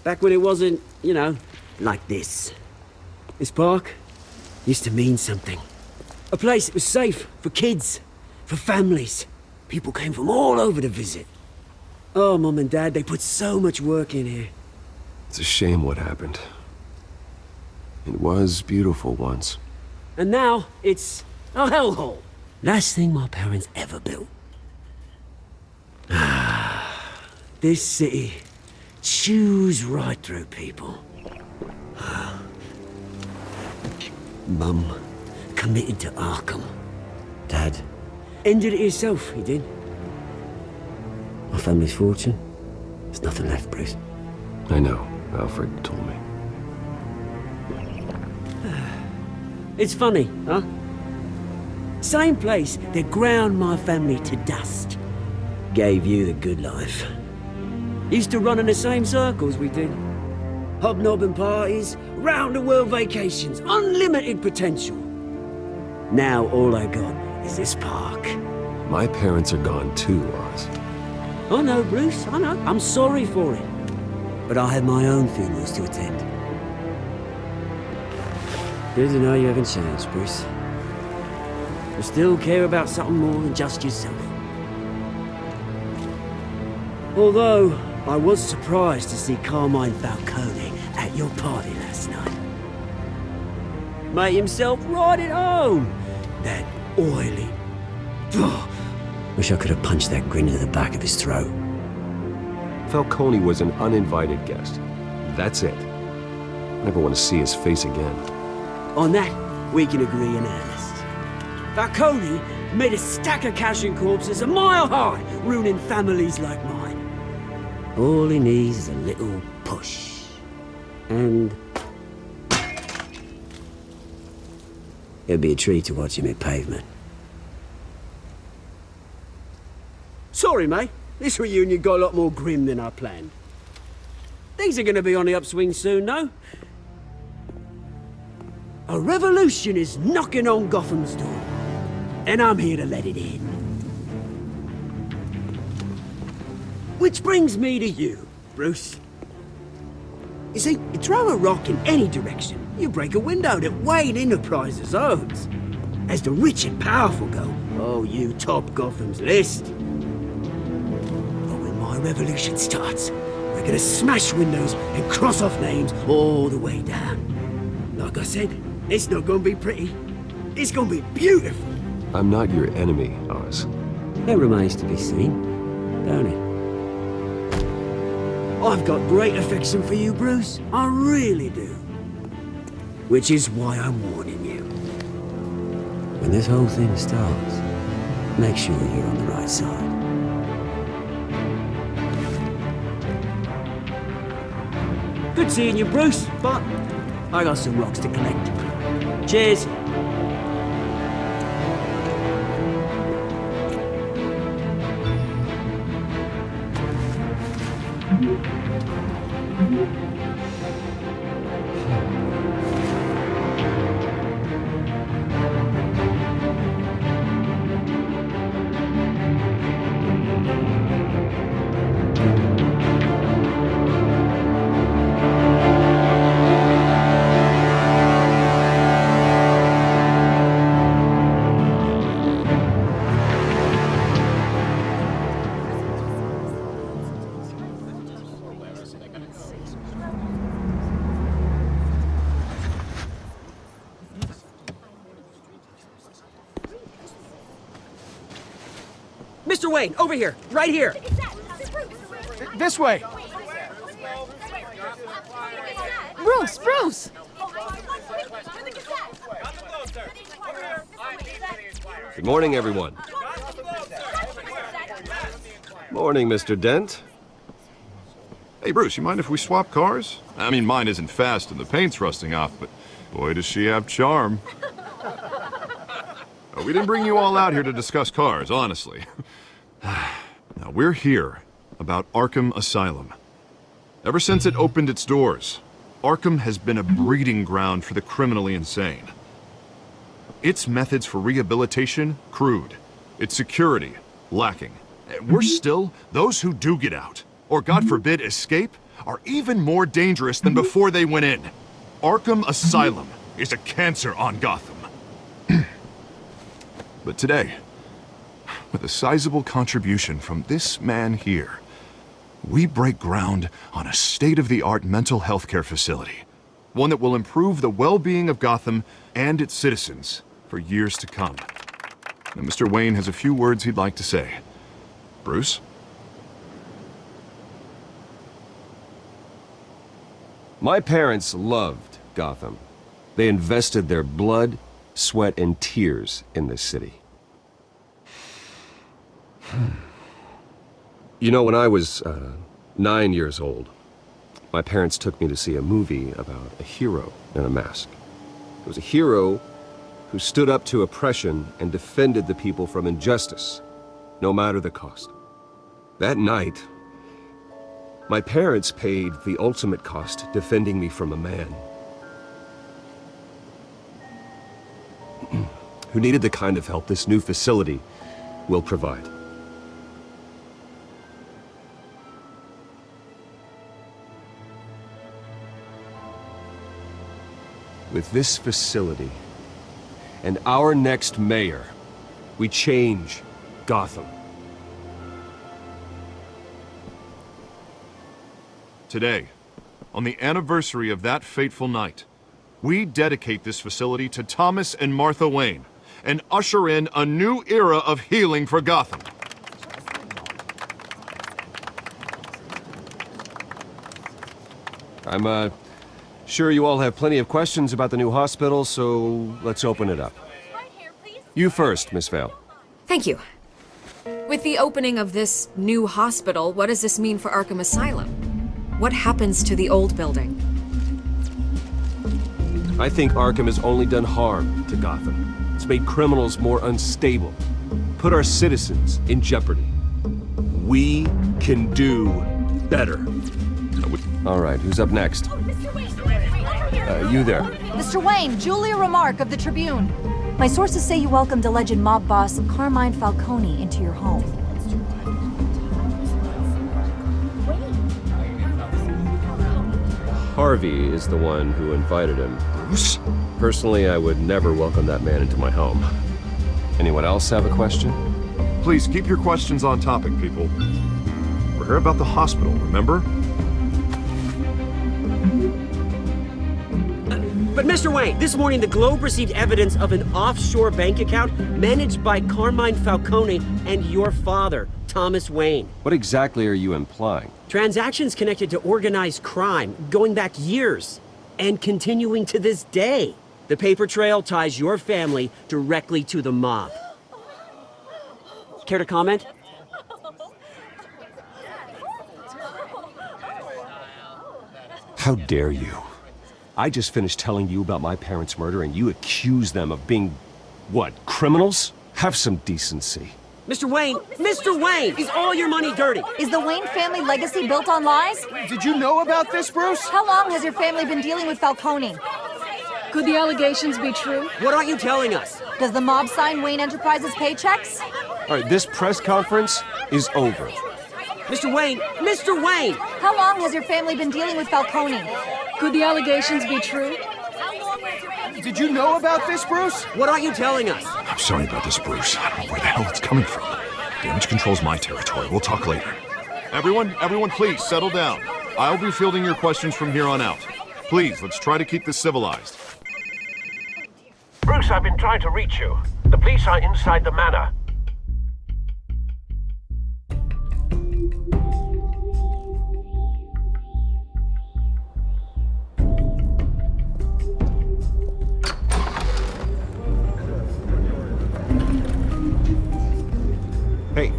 Back when it wasn't, you know, like this. This park used to mean something. A place that was safe for kids, for families. People came from all over to visit. Oh, Mum and Dad, they put so much work in here. It's a shame what happened. It was beautiful once. And now, it's a hellhole. Last thing my parents ever built. This city chews right through people. Mum committed to Arkham. Dad ended it himself, he did. My family's fortune, there's nothing left, Bruce. I know. Alfred told me. It's funny, huh? Same place that ground my family to dust gave you the good life. Used to run in the same circles we did. Hobnobbing parties, round-the-world vacations, unlimited potential. Now all I got is this park. My parents are gone too, Oz. I know, Bruce, I know. I'm sorry for it. But I have my own funerals to attend. Good to know you haven't changed, Bruce. You still care about something more than just yourself. Although, I was surprised to see Carmine Falcone at your party last night. Made himself right at home. That oily... Wish I could have punched that grin to the back of his throat. Falcone was an uninvited guest. That's it. Never want to see his face again. On that, we can agree in earnest. Falcone made a stack of cash and corpses a mile high, ruining families like mine. All he needs is a little push. And... it'd be a treat to watch him hit pavement. Sorry, mate. This reunion got a lot more grim than I planned. Things are gonna be on the upswing soon, no? A revolution is knocking on Gotham's door. And I'm here to let it in. Which brings me to you, Bruce. You see, you throw a rock in any direction, you break a window that Wayne Enterprises owns. As the rich and powerful go, oh, you top Gotham's list. My revolution starts. We're gonna smash windows and cross off names all the way down. Like I said, it's not gonna be pretty. It's gonna be beautiful. I'm not your enemy, Oz. It remains to be seen, don't it? I've got great affection for you, Bruce. I really do. Which is why I'm warning you. When this whole thing starts, make sure you're on the right side. Good seeing you, Bruce, but I got some rocks to collect. Cheers. Mr. Wayne, over here, right here. This way. Bruce! Good morning, everyone. Morning, Mr. Dent. Hey, Bruce, you mind if we swap cars? I mean, mine isn't fast and the paint's rusting off, but boy, does she have charm. We didn't bring you all out here to discuss cars, honestly. Now, we're here about Arkham Asylum. Ever since it opened its doors, Arkham has been a breeding ground for the criminally insane. Its methods for rehabilitation, crude. Its security, lacking. Worse still, those who do get out, or God forbid escape, are even more dangerous than before they went in. Arkham Asylum is a cancer on Gotham. But today, with a sizable contribution from this man here, we break ground on a state-of-the-art mental health care facility. One that will improve the well-being of Gotham and its citizens for years to come. Now, Mr. Wayne has a few words he'd like to say. Bruce? My parents loved Gotham. They invested their blood, sweat, and tears in this city. You know, when I was 9 years old, my parents took me to see a movie about a hero in a mask. It was a hero who stood up to oppression and defended the people from injustice, no matter the cost. That night, my parents paid the ultimate cost defending me from a man who needed the kind of help this new facility will provide. With this facility and our next mayor, we change Gotham. Today, on the anniversary of that fateful night, we dedicate this facility to Thomas and Martha Wayne and usher in a new era of healing for Gotham. I'm sure you all have plenty of questions about the new hospital, so let's open it up. You first, Miss Vale. Thank you. With the opening of this new hospital, what does this mean for Arkham Asylum? What happens to the old building? I think Arkham has only done harm to Gotham. It's made criminals more unstable, put our citizens in jeopardy. We can do better. All right, who's up next? You there. Mr. Wayne, Julia Remark of the Tribune. My sources say you welcomed alleged mob boss Carmine Falcone into your home. Harvey is the one who invited him. Bruce? Personally, I would never welcome that man into my home. Anyone else have a question? Please keep your questions on topic, people. We're here about the hospital, remember? But Mr. Wayne, this morning the Globe received evidence of an offshore bank account managed by Carmine Falcone and your father, Thomas Wayne. What exactly are you implying? Transactions connected to organized crime, going back years, and continuing to this day. The paper trail ties your family directly to the mob. Care to comment? How dare you? I just finished telling you about my parents' murder and you accuse them of being, what, criminals? Have some decency. Mr. Wayne! Mr. Wayne! Is all your money dirty? Is the Wayne family legacy built on lies? Did you know about this, Bruce? How long has your family been dealing with Falcone? Could the allegations be true? What aren't you telling us? Does the mob sign Wayne Enterprises paychecks? All right, this press conference is over. Mr. Wayne! Mr. Wayne! How long has your family been dealing with Falcone? Could the allegations be true? Did you know about this, Bruce? What aren't you telling us? I'm sorry about this, Bruce. I don't know where the hell it's coming from. Damage control's my territory. We'll talk later. Everyone, please, settle down. I'll be fielding your questions from here on out. Please, let's try to keep this civilized. Bruce, I've been trying to reach you. The police are inside the manor.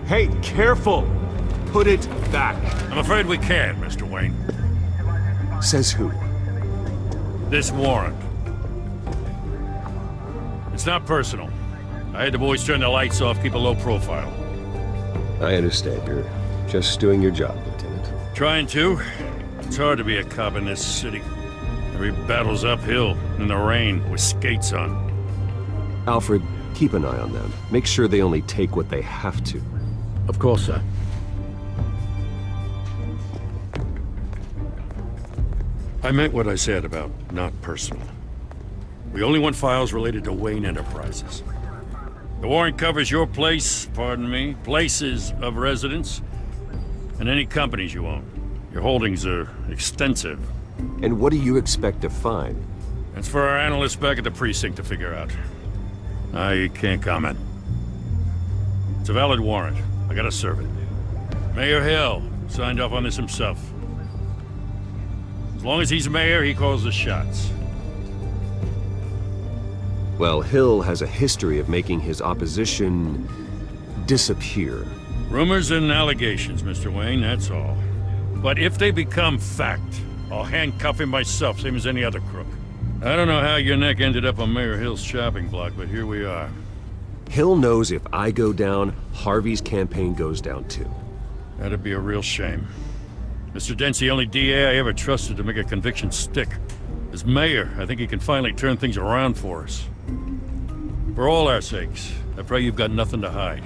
Hey, careful! Put it back. I'm afraid we can't, Mr. Wayne. Says who? This warrant. It's not personal. I had the boys turn the lights off, keep a low profile. I understand. You're just doing your job, Lieutenant. Trying to. It's hard to be a cop in this city. Every battle's uphill, in the rain, with skates on. Alfred, keep an eye on them. Make sure they only take what they have to. Of course, sir. I meant what I said about not personal. We only want files related to Wayne Enterprises. The warrant covers your place, pardon me, places of residence, and any companies you own. Your holdings are extensive. And what do you expect to find? That's for our analysts back at the precinct to figure out. I can't comment. It's a valid warrant. I gotta serve it. Mayor Hill signed off on this himself. As long as he's mayor, he calls the shots. Well, Hill has a history of making his opposition disappear. Rumors and allegations, Mr. Wayne, that's all. But if they become fact, I'll handcuff him myself, same as any other crook. I don't know how your neck ended up on Mayor Hill's shopping block, but here we are. Hill knows if I go down, Harvey's campaign goes down too. That'd be a real shame. Mr. Dent's the only DA I ever trusted to make a conviction stick. As mayor, I think he can finally turn things around for us. For all our sakes, I pray you've got nothing to hide.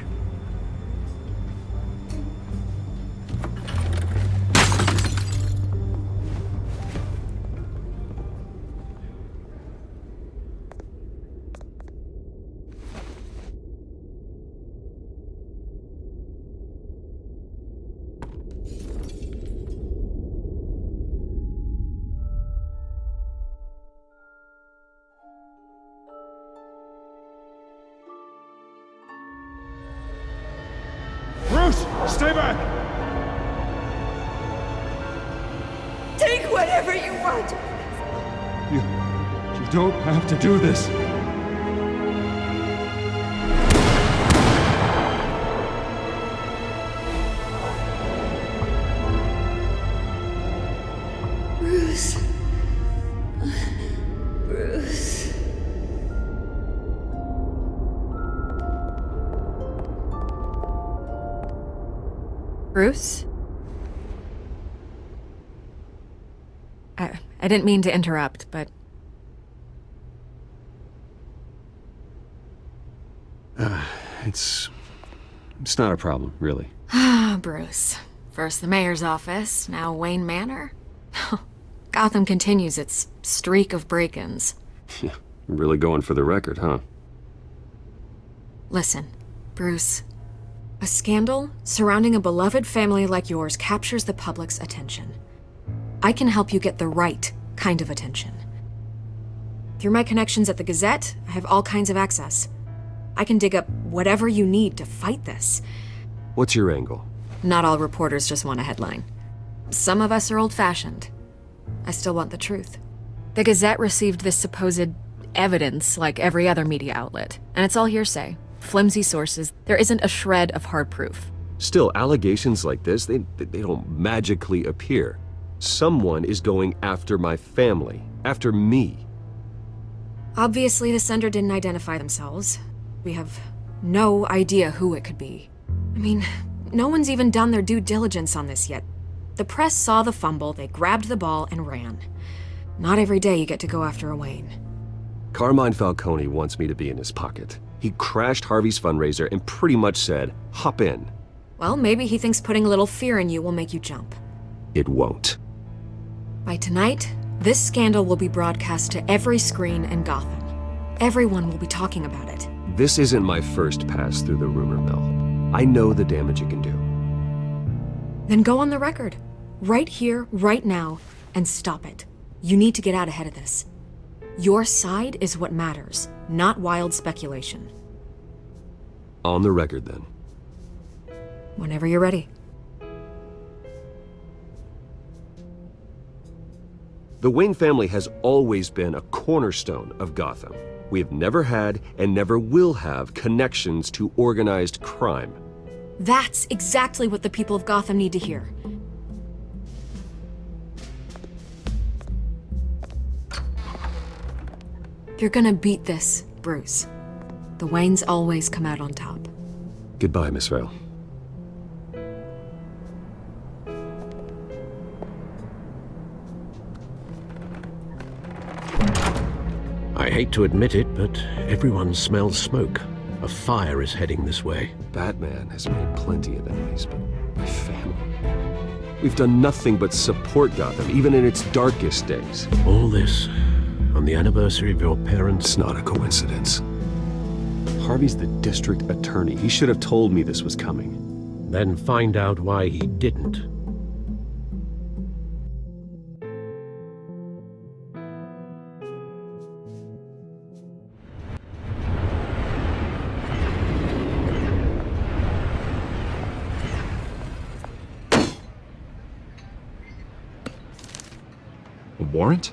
Bruce, stay back! Take whatever you want. You don't have to do this. Bruce. Bruce. Bruce? I didn't mean to interrupt, but... It's not a problem, really. Ah, Bruce. First the mayor's office, now Wayne Manor. Gotham continues its streak of break-ins. Yeah, really going for the record, huh? Listen, Bruce. A scandal surrounding a beloved family like yours captures the public's attention. I can help you get the right kind of attention. Through my connections at the Gazette, I have all kinds of access. I can dig up whatever you need to fight this. What's your angle? Not all reporters just want a headline. Some of us are old-fashioned. I still want the truth. The Gazette received this supposed evidence like every other media outlet, and it's all hearsay. Flimsy sources. There isn't a shred of hard proof. Still, allegations like this, they don't magically appear. Someone is going after my family, after me. Obviously, the sender didn't identify themselves. We have no idea who it could be. I mean, no one's even done their due diligence on this yet. The press saw the fumble, they grabbed the ball and ran. Not every day you get to go after a Wayne. Carmine Falcone wants me to be in his pocket. He crashed Harvey's fundraiser and pretty much said, hop in. Well, maybe he thinks putting a little fear in you will make you jump. It won't. By tonight, this scandal will be broadcast to every screen in Gotham. Everyone will be talking about it. This isn't my first pass through the rumor mill. I know the damage it can do. Then go on the record. Right here, right now, and stop it. You need to get out ahead of this. Your side is what matters, not wild speculation. On the record, then. Whenever you're ready. The Wayne family has always been a cornerstone of Gotham. We have never had and never will have connections to organized crime. That's exactly what the people of Gotham need to hear. You're gonna beat this, Bruce. The Waynes always come out on top. Goodbye, Miss Vale. I hate to admit it, but everyone smells smoke. A fire is heading this way. Batman has made plenty of enemies, but my family... We've done nothing but support Gotham, even in its darkest days. All this on the anniversary of your parents'... It's not a coincidence. Harvey's the district attorney. He should have told me this was coming. Then find out why he didn't. A warrant?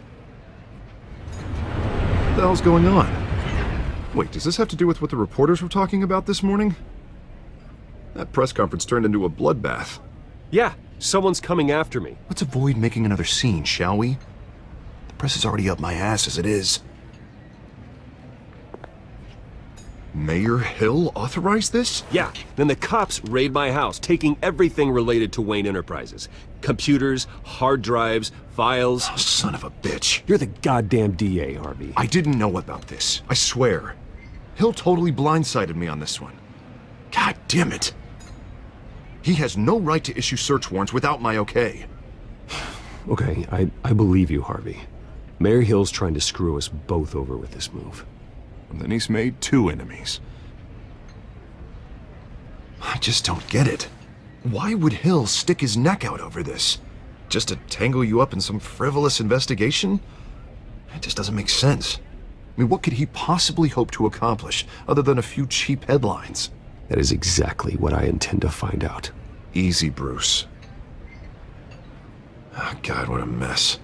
What the hell's going on? Wait, does this have to do with what the reporters were talking about this morning? That press conference turned into a bloodbath. Yeah, someone's coming after me. Let's avoid making another scene, shall we? The press is already up my ass as it is. Mayor Hill authorized this? Yeah, then the cops raid my house, taking everything related to Wayne Enterprises. Computers, hard drives, files. Oh, son of a bitch. You're the goddamn DA, Harvey. I didn't know about this, I swear. Hill totally blindsided me on this one. God damn it. He has no right to issue search warrants without my okay. Okay, I believe you, Harvey. Mayor Hill's trying to screw us both over with this move. And then he's made 2 enemies. I just don't get it. Why would Hill stick his neck out over this? Just to tangle you up in some frivolous investigation? It just doesn't make sense. I mean, what could he possibly hope to accomplish other than a few cheap headlines? That is exactly what I intend to find out. Easy, Bruce. Oh, God, what a mess.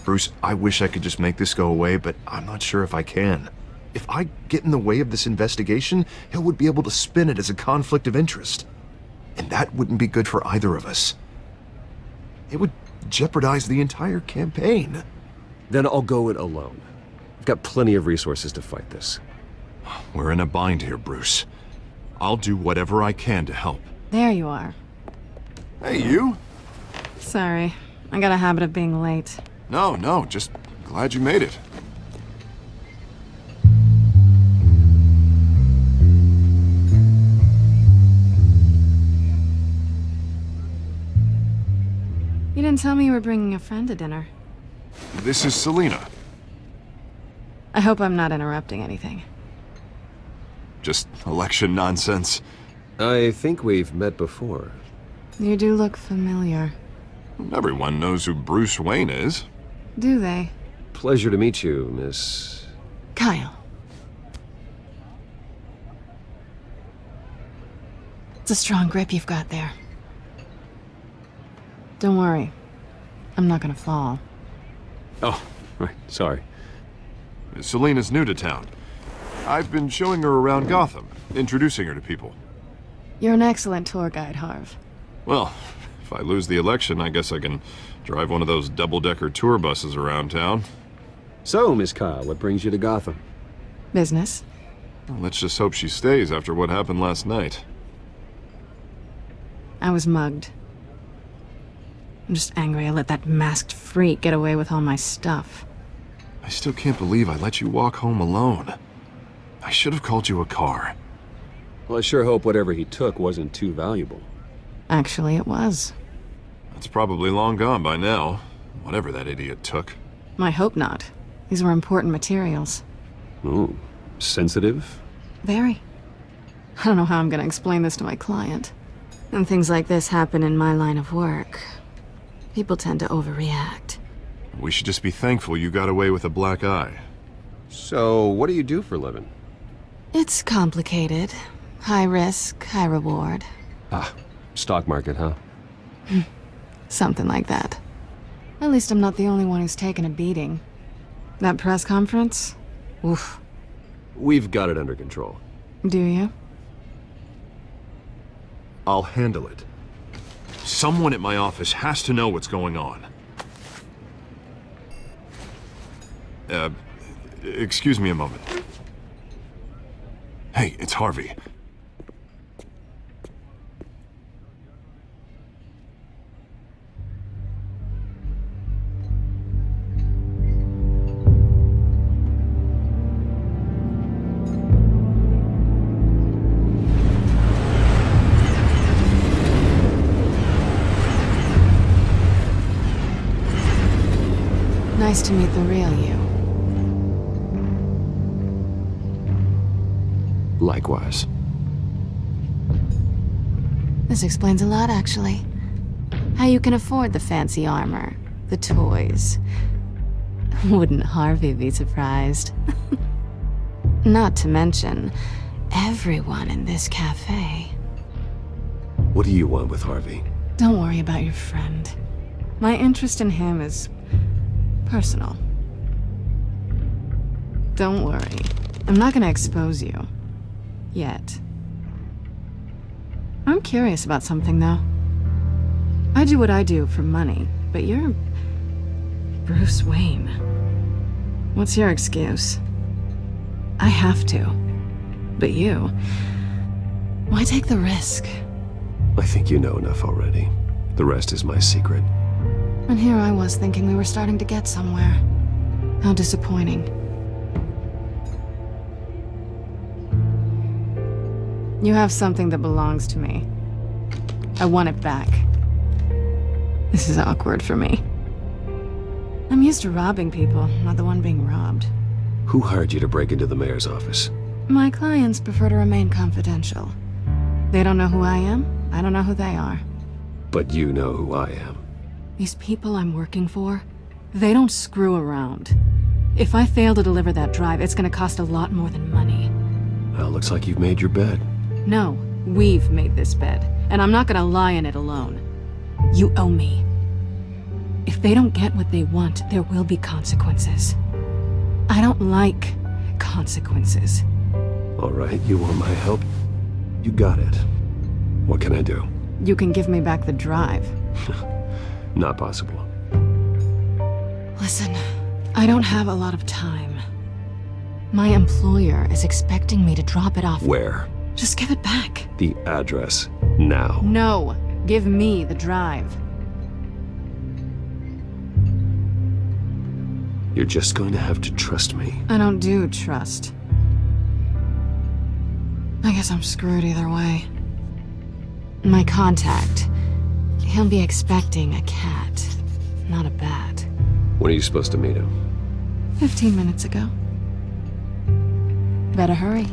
Bruce, I wish I could just make this go away, but I'm not sure if I can. If I get in the way of this investigation, Hill would be able to spin it as a conflict of interest. And that wouldn't be good for either of us. It would jeopardize the entire campaign. Then I'll go it alone. I've got plenty of resources to fight this. We're in a bind here, Bruce. I'll do whatever I can to help. There you are. Hey, you? Sorry. I got a habit of being late. No, just glad you made it. You didn't tell me you were bringing a friend to dinner. This is Selina. I hope I'm not interrupting anything. Just election nonsense. I think we've met before. You do look familiar. Everyone knows who Bruce Wayne is. Do they? Pleasure to meet you, Miss... Kyle. It's a strong grip you've got there. Don't worry. I'm not gonna fall. Oh, right. Sorry. Selina's new to town. I've been showing her around Gotham, introducing her to people. You're an excellent tour guide, Harv. Well, if I lose the election, I guess I can drive one of those double-decker tour buses around town. So, Miss Kyle, what brings you to Gotham? Business. Well, let's just hope she stays after what happened last night. I was mugged. I'm just angry I let that masked freak get away with all my stuff. I still can't believe I let you walk home alone. I should have called you a car. Well, I sure hope whatever he took wasn't too valuable. Actually, it was. It's probably long gone by now, whatever that idiot took. I hope not. These were important materials. Ooh, sensitive? Very. I don't know how I'm gonna explain this to my client. And things like this happen in my line of work. People tend to overreact. We should just be thankful you got away with a black eye. So, what do you do for a living? It's complicated. High risk, high reward. Ah, stock market, huh? Something like that. At least I'm not the only one who's taken a beating. That press conference? Oof. We've got it under control. Do you? I'll handle it. Someone at my office has to know what's going on. Excuse me a moment. Hey, it's Harvey. Nice to meet the real you. Likewise. This explains a lot, actually. How you can afford the fancy armor, the toys. Wouldn't Harvey be surprised? Not to mention, everyone in this cafe. What do you want with Harvey? Don't worry about your friend. My interest in him is personal. Don't worry. I'm not gonna expose you. Yet. I'm curious about something, though. I do what I do for money, but you're Bruce Wayne. What's your excuse? I have to. But you... why take the risk? I think you know enough already. The rest is my secret. And here I was thinking we were starting to get somewhere. How disappointing. You have something that belongs to me. I want it back. This is awkward for me. I'm used to robbing people, not the one being robbed. Who hired you to break into the mayor's office? My clients prefer to remain confidential. They don't know who I am, I don't know who they are. But you know who I am. These people I'm working for, they don't screw around. If I fail to deliver that drive, it's gonna cost a lot more than money. Well, looks like you've made your bed. No, we've made this bed, and I'm not gonna lie in it alone. You owe me. If they don't get what they want, there will be consequences. I don't like consequences. All right, you want my help? You got it. What can I do? You can give me back the drive. Not possible. Listen, I don't have a lot of time. My employer is expecting me to drop it off. Where? Just give it back. The address, now. No, give me the drive. You're just going to have to trust me. I don't do trust. I guess I'm screwed either way. My contact, he'll be expecting a cat, not a bat. When are you supposed to meet him? 15 minutes ago. Better hurry.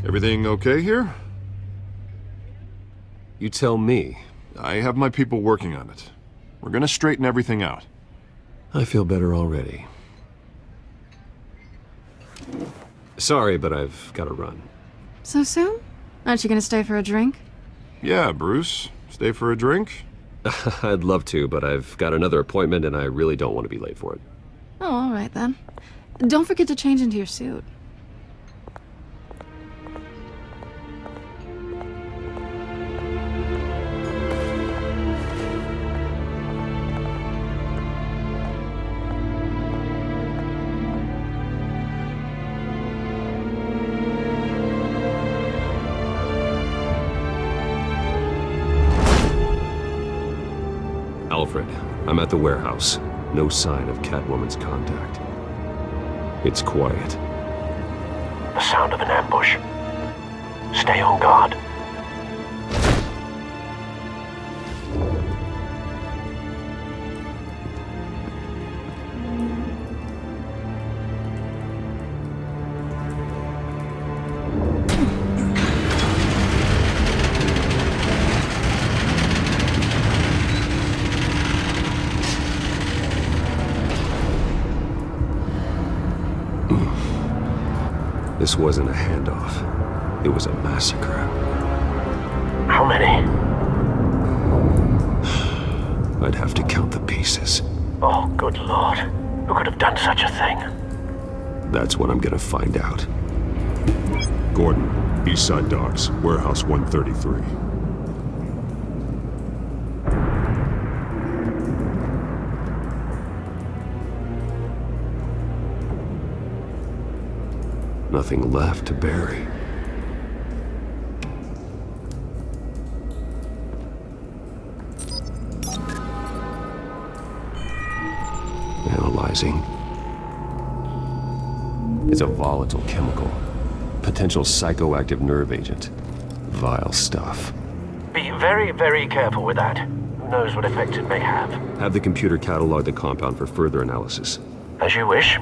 Everything okay here? You tell me. I have my people working on it. We're gonna straighten everything out. I feel better already. Sorry, but I've got to run. So soon? Aren't you gonna stay for a drink? Yeah, Bruce. Stay for a drink? I'd love to, but I've got another appointment and I really don't want to be late for it. Oh, all right then. Don't forget to change into your suit. Alfred, I'm at the warehouse. No sign of Catwoman's contact. It's quiet. The sound of an ambush. Stay on guard. This wasn't a handoff. It was a massacre. How many? I'd have to count the pieces. Oh, good lord. Who could have done such a thing? That's what I'm gonna find out. Gordon, Eastside Docks, Warehouse 133. Nothing left to bury. Analyzing. It's a volatile chemical. Potential psychoactive nerve agent. Vile stuff. Be very, very careful with that. Who knows what effects it may have. Have the computer catalog the compound for further analysis. As you wish.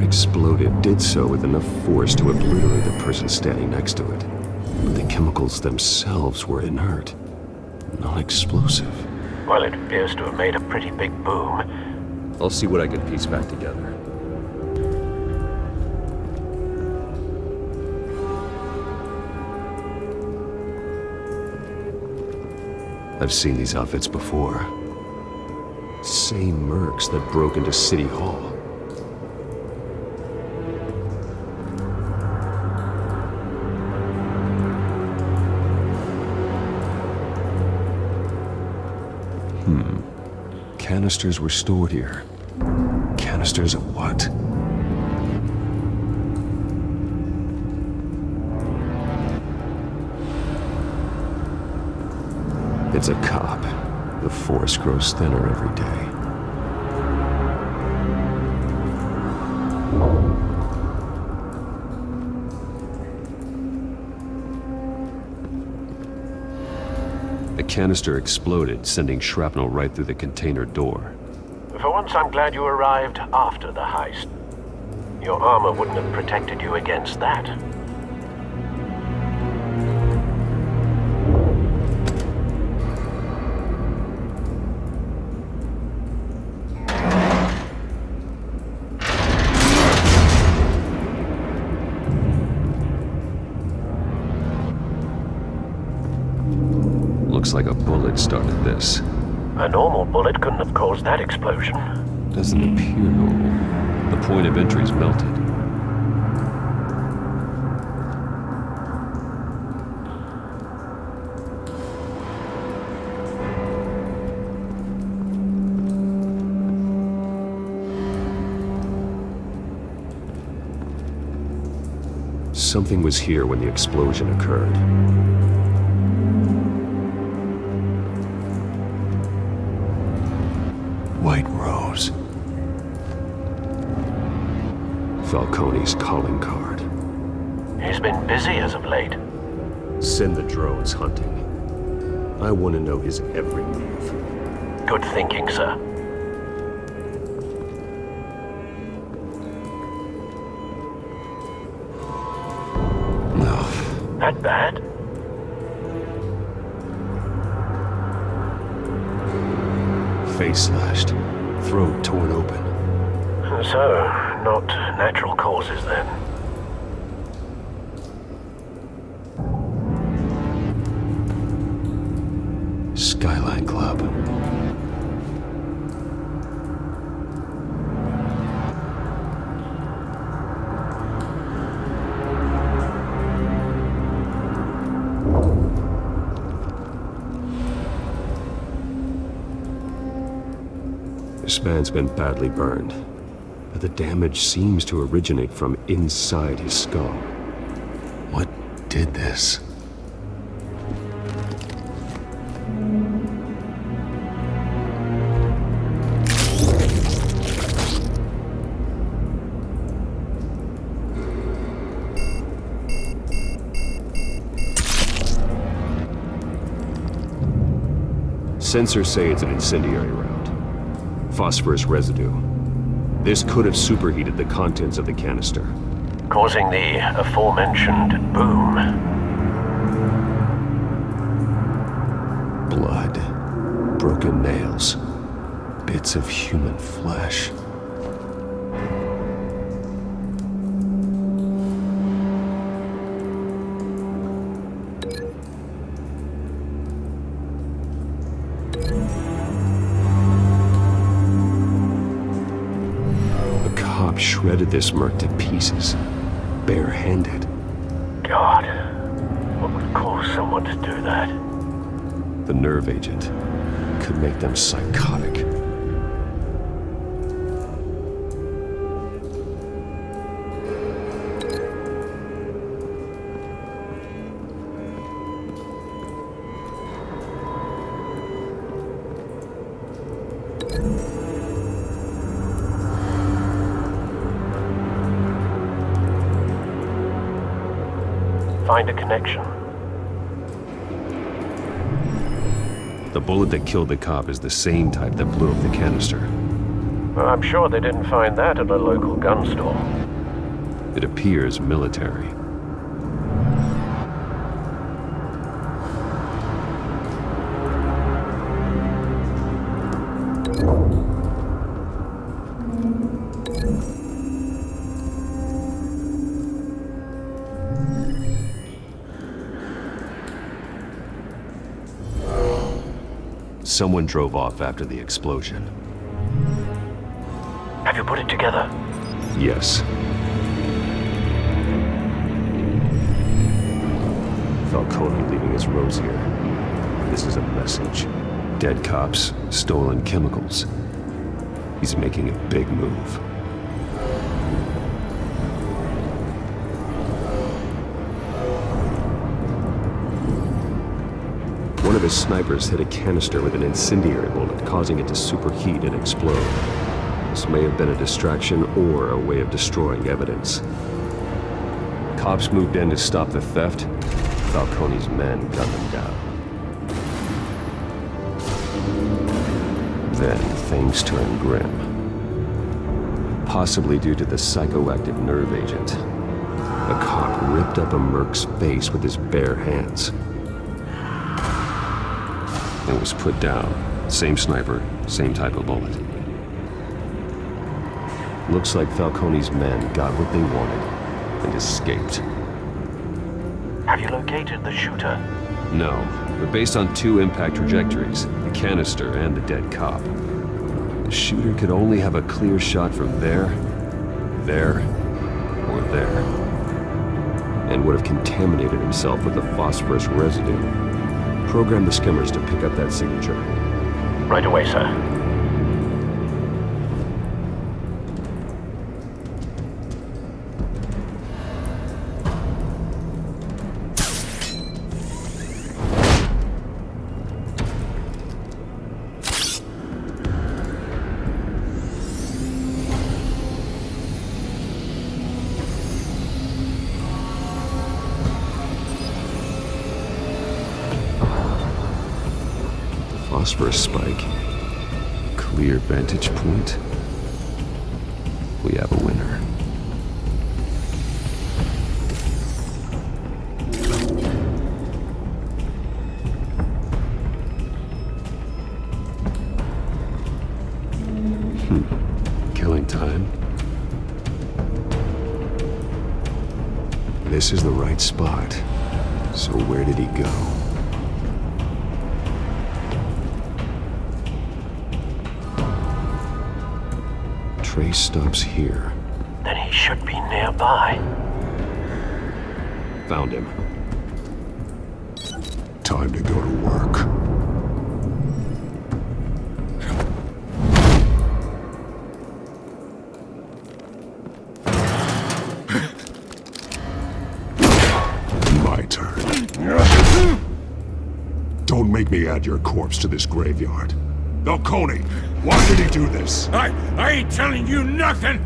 Exploded did so with enough force to obliterate the person standing next to it. But the chemicals themselves were inert, non-explosive. Well, it appears to have made a pretty big boom. I'll see what I can piece back together. I've seen these outfits before. Same mercs that broke into City Hall. Canisters were stored here. Canisters of what? It's a cop. The force grows thinner every day. The canister exploded, sending shrapnel right through the container door. For once, I'm glad you arrived after the heist. Your armor wouldn't have protected you against that. Looks like a bullet started this. A normal bullet couldn't have caused that explosion. Doesn't appear normal. The point of entry's melted. Something was here when the explosion occurred. White Rose. Falcone's calling card. He's been busy as of late. Send the drones hunting. I want to know his every move. Good thinking, sir. No. That bad? Face slashed, throat torn open. So, not natural causes then. Skyline Club. This man's been badly burned, but the damage seems to originate from inside his skull. What did this? Sensors say it's an incendiary round. Phosphorus residue. This could have superheated the contents of the canister, causing the aforementioned boom. Blood, broken nails, bits of human flesh. cop shredded this merc to pieces, barehanded. God, what would cause someone to do that? The nerve agent could make them psychotic. Find a connection. The bullet that killed the cop is the same type that blew up the canister. Well, I'm sure they didn't find that at a local gun store. It appears military. Someone drove off after the explosion. Have you put it together? Yes. Falcone leaving his rose here. This is a message. Dead cops, stolen chemicals. He's making a big move. One of his snipers hit a canister with an incendiary bullet, causing it to superheat and explode. This may have been a distraction or a way of destroying evidence. Cops moved in to stop the theft. Falcone's men gunned them down. Then things turned grim. Possibly due to the psychoactive nerve agent. A cop ripped up a merc's face with his bare hands. It was put down. Same sniper, same type of bullet. Looks like Falcone's men got what they wanted and escaped. Have you located the shooter? No, but based on two impact trajectories, the canister and the dead cop, the shooter could only have a clear shot from there, or there, and would have contaminated himself with the phosphorus residue. Program the skimmers to pick up that signature. Right away, sir. Phosphorus spike. Clear vantage point. We have a winner. Killing time. This is the right spot. So where did he go? Trace stops here. Then he should be nearby. Found him. Time to go to work. My turn. Don't make me add your corpse to this graveyard. Falcone, why did he do this? I ain't telling you nothing!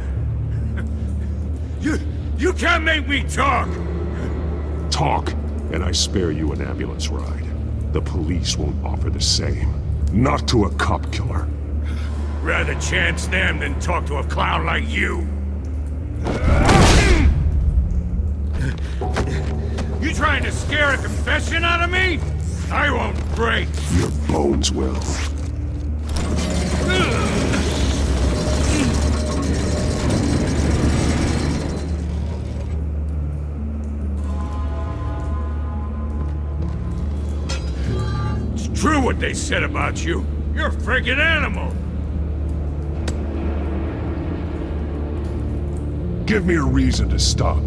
You can't make me talk! Talk, and I spare you an ambulance ride. The police won't offer the same. Not to a cop killer. Rather chance them than talk to a clown like you. You trying to scare a confession out of me? I won't break. Your bones will. It's true what they said about you. You're a freaking animal. Give me a reason to stop.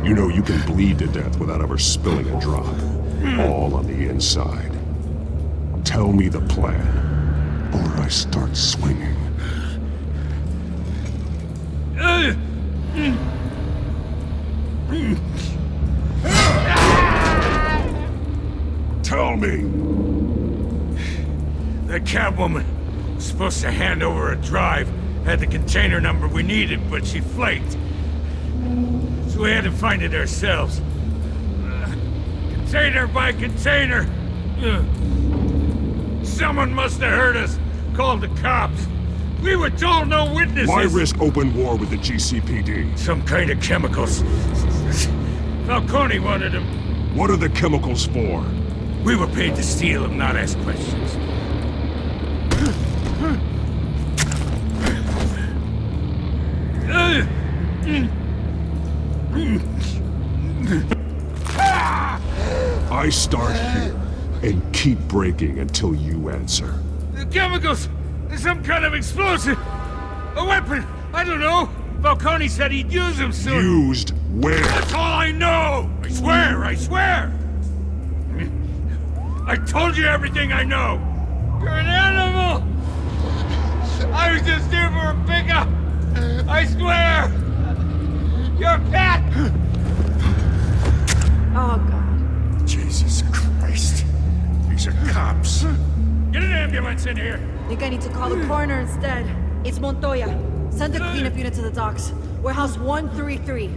You know you can bleed to death without ever spilling a drop. All on the inside. Tell me the plan, or I start swinging. Tell me! The Catwoman was supposed to hand over a drive, had the container number we needed, but she flaked. So we had to find it ourselves. Container by container! Someone must have heard us, called the cops. We were told no witnesses! Why risk open war with the GCPD? Some kind of chemicals. Falcone wanted them. What are the chemicals for? We were paid to steal them, not ask questions. I start here and keep breaking until you answer. The chemicals! Some kind of explosive! A weapon! I don't know! Falcone said he'd use them soon! Used where? That's all I know! I swear! I swear! I told you everything I know! You're an animal! I was just here for a pickup! I swear! You're a pet! Oh, God. Jesus Christ. These are cops. Get an ambulance in here! Think I need to call the coroner instead. It's Montoya. Send the cleanup unit to the docks. Warehouse 133.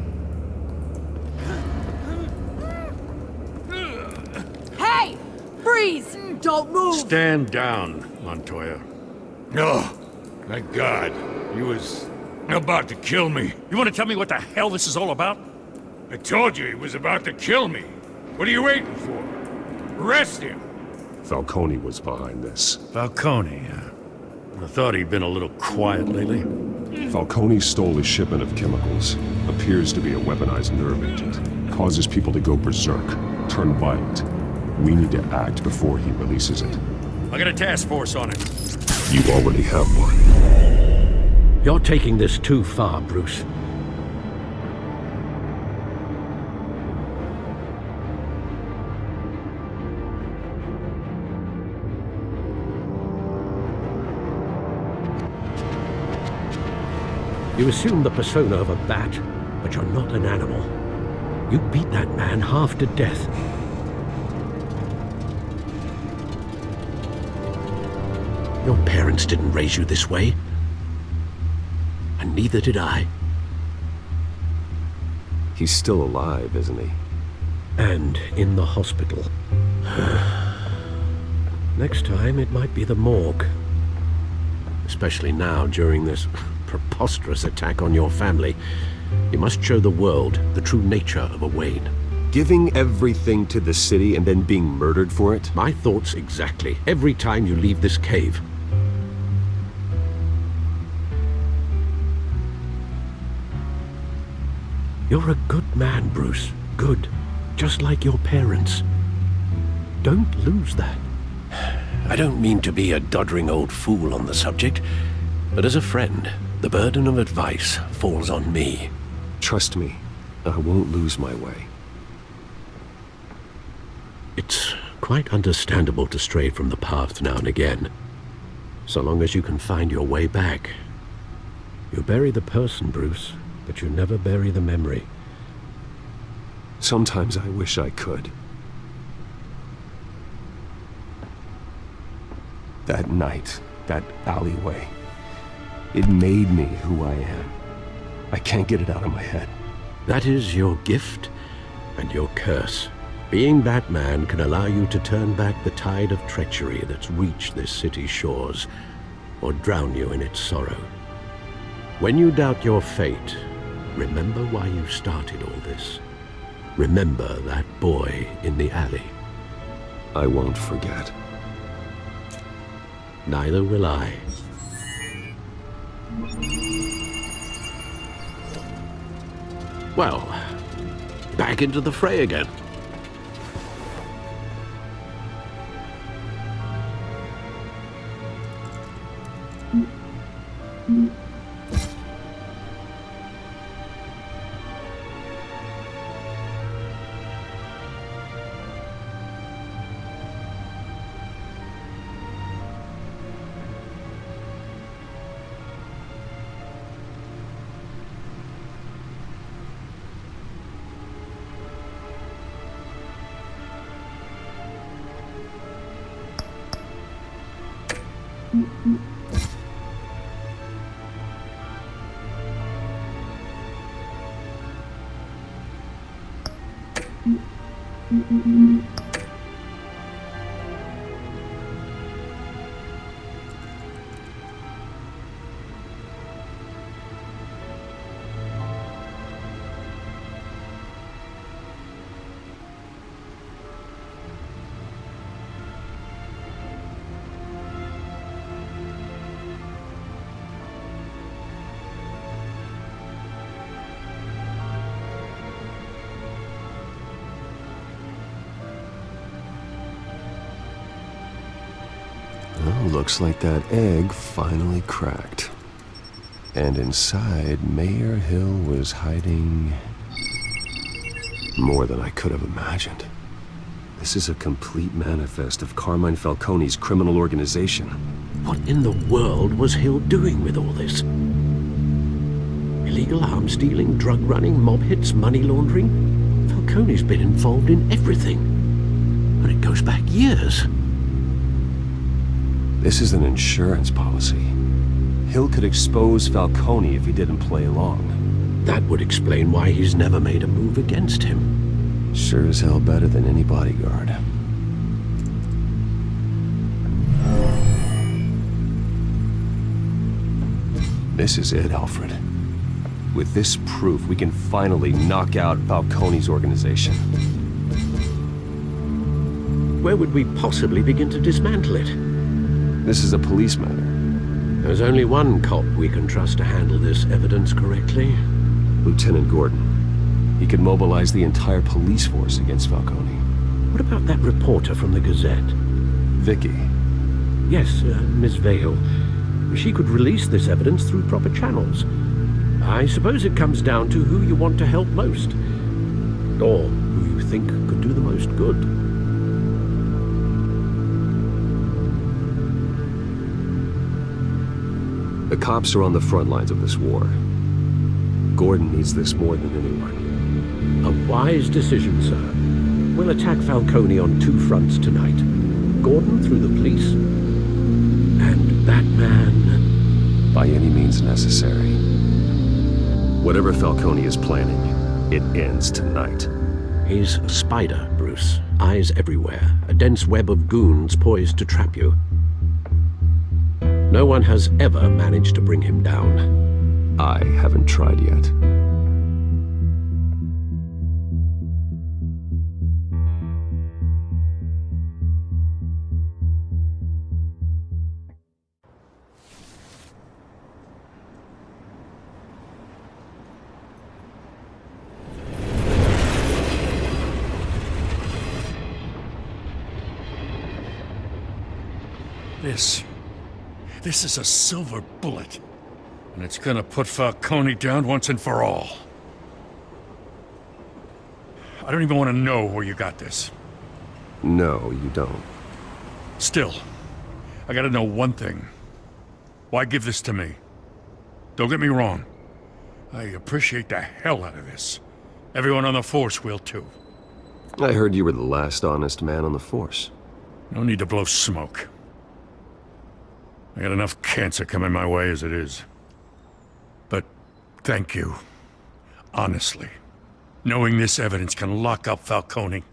Hey! Freeze! Don't move! Stand down, Montoya. No. Thank God. He was about to kill me. You want to tell me what the hell this is all about? I told you he was about to kill me. What are you waiting for? Arrest him. Falcone was behind this. Falcone, I thought he'd been a little quiet lately. Falcone stole a shipment of chemicals. Appears to be a weaponized nerve agent. Causes people to go berserk, turn violent. We need to act before he releases it. I got a task force on it. You already have one. You're taking this too far, Bruce. You assume the persona of a bat, but you're not an animal. You beat that man half to death. Your parents didn't raise you this way. And neither did I. He's still alive, isn't he? And in the hospital. Next time, it might be the morgue. Especially now, during this preposterous attack on your family. You must show the world the true nature of a Wayne. Giving everything to the city and then being murdered for it? My thoughts exactly. Every time you leave this cave. You're a good man, Bruce. Good. Just like your parents. Don't lose that. I don't mean to be a doddering old fool on the subject, but as a friend, the burden of advice falls on me. Trust me, I won't lose my way. It's quite understandable to stray from the path now and again, so long as you can find your way back. You bury the person, Bruce, but you never bury the memory. Sometimes I wish I could. That night, that alleyway, it made me who I am. I can't get it out of my head. That is your gift and your curse. Being Batman can allow you to turn back the tide of treachery that's reached this city's shores, or drown you in its sorrow. When you doubt your fate, remember why you started all this. Remember that boy in the alley. I won't forget. Neither will I. Well, back into the fray again. Well, looks like that egg finally cracked. And inside, Mayor Hill was hiding more than I could have imagined. This is a complete manifest of Carmine Falcone's criminal organization. What in the world was Hill doing with all this? Illegal arms dealing, drug running, mob hits, money laundering? Falcone's been involved in everything. And it goes back years. This is an insurance policy. Hill could expose Falcone if he didn't play along. That would explain why he's never made a move against him. Sure as hell better than any bodyguard. This is it, Alfred. With this proof, we can finally knock out Falcone's organization. Where would we possibly begin to dismantle it? This is a police matter. There's only one cop we can trust to handle this evidence correctly. Lieutenant Gordon. He could mobilize the entire police force against Falcone. What about that reporter from the Gazette? Vicky. Yes, Miss Vale. She could release this evidence through proper channels. I suppose it comes down to who you want to help most. Or who you think could do the most good. The cops are on the front lines of this war. Gordon needs this more than anyone. A wise decision, sir. We'll attack Falcone on two fronts tonight. Gordon through the police, and that man... by any means necessary. Whatever Falcone is planning, it ends tonight. He's a spider, Bruce. Eyes everywhere. A dense web of goons poised to trap you. No one has ever managed to bring him down. I haven't tried yet. This is a silver bullet. And it's gonna put Falcone down once and for all. I don't even want to know where you got this. No, you don't. Still, I gotta know one thing. Why give this to me? Don't get me wrong. I appreciate the hell out of this. Everyone on the force will too. I heard you were the last honest man on the force. No need to blow smoke. I got enough cancer coming my way as it is. But thank you. Honestly. Knowing this evidence can lock up Falcone.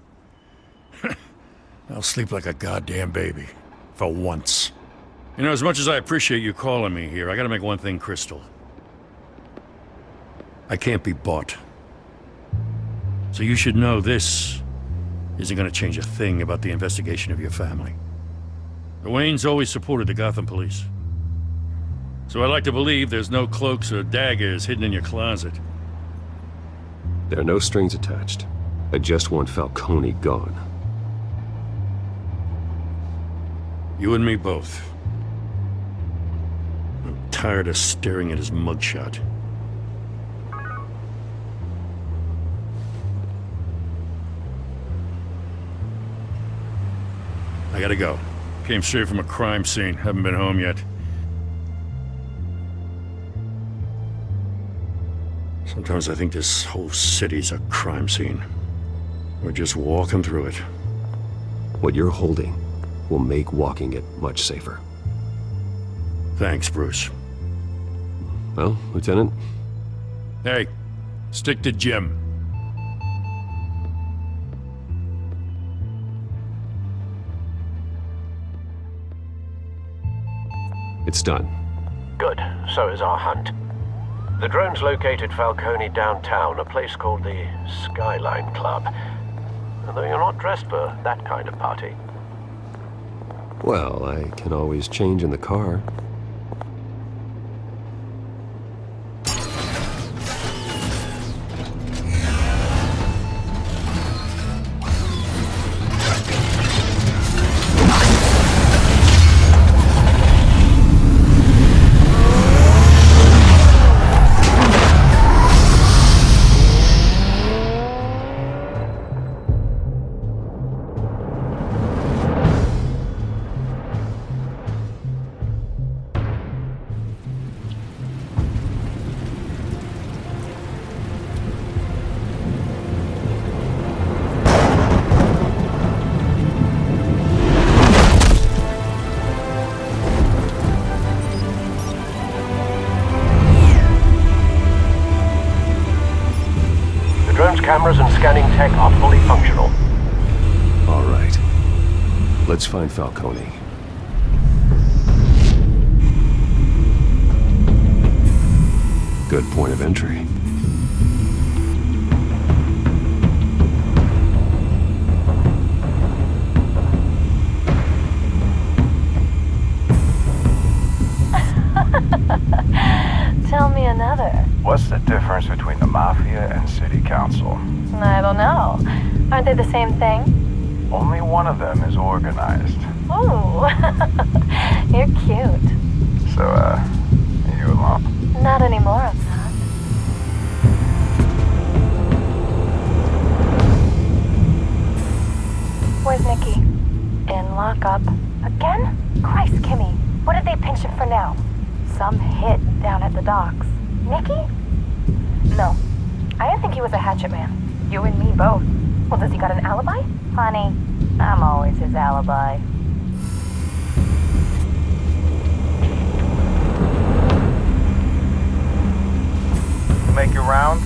I'll sleep like a goddamn baby. For once. You know, as much as I appreciate you calling me here, I gotta make one thing crystal. I can't be bought. So you should know this isn't gonna change a thing about the investigation of your family. The Waynes always supported the Gotham police. So I like to believe there's no cloaks or daggers hidden in your closet. There are no strings attached. I just want Falcone gone. You and me both. I'm tired of staring at his mugshot. I gotta go. Came straight from a crime scene. Haven't been home yet. Sometimes I think this whole city's a crime scene. We're just walking through it. What you're holding will make walking it much safer. Thanks, Bruce. Well, Lieutenant? Hey, stick to Jim. It's done. Good. So is our hunt. The drone's located Falcone downtown, a place called the Skyline Club. Although you're not dressed for that kind of party. Well, I can always change in the car. Cameras and scanning tech are fully functional. All right. Let's find Falcone. Good point of entry. Tell me another. What's the difference between the Mafia and City Council? I don't know. Aren't they the same thing? Only one of them is organized. Ooh, you're cute. So, you alone? Not anymore, I'm not. Where's Nikki? In lockup. Again? Christ, Kimmy. What did they pinch him for now? Some hit down at the docks. Nikki? No. I didn't think he was a hatchet man. You and me both. Well, does he got an alibi? Honey, I'm always his alibi. You make your rounds?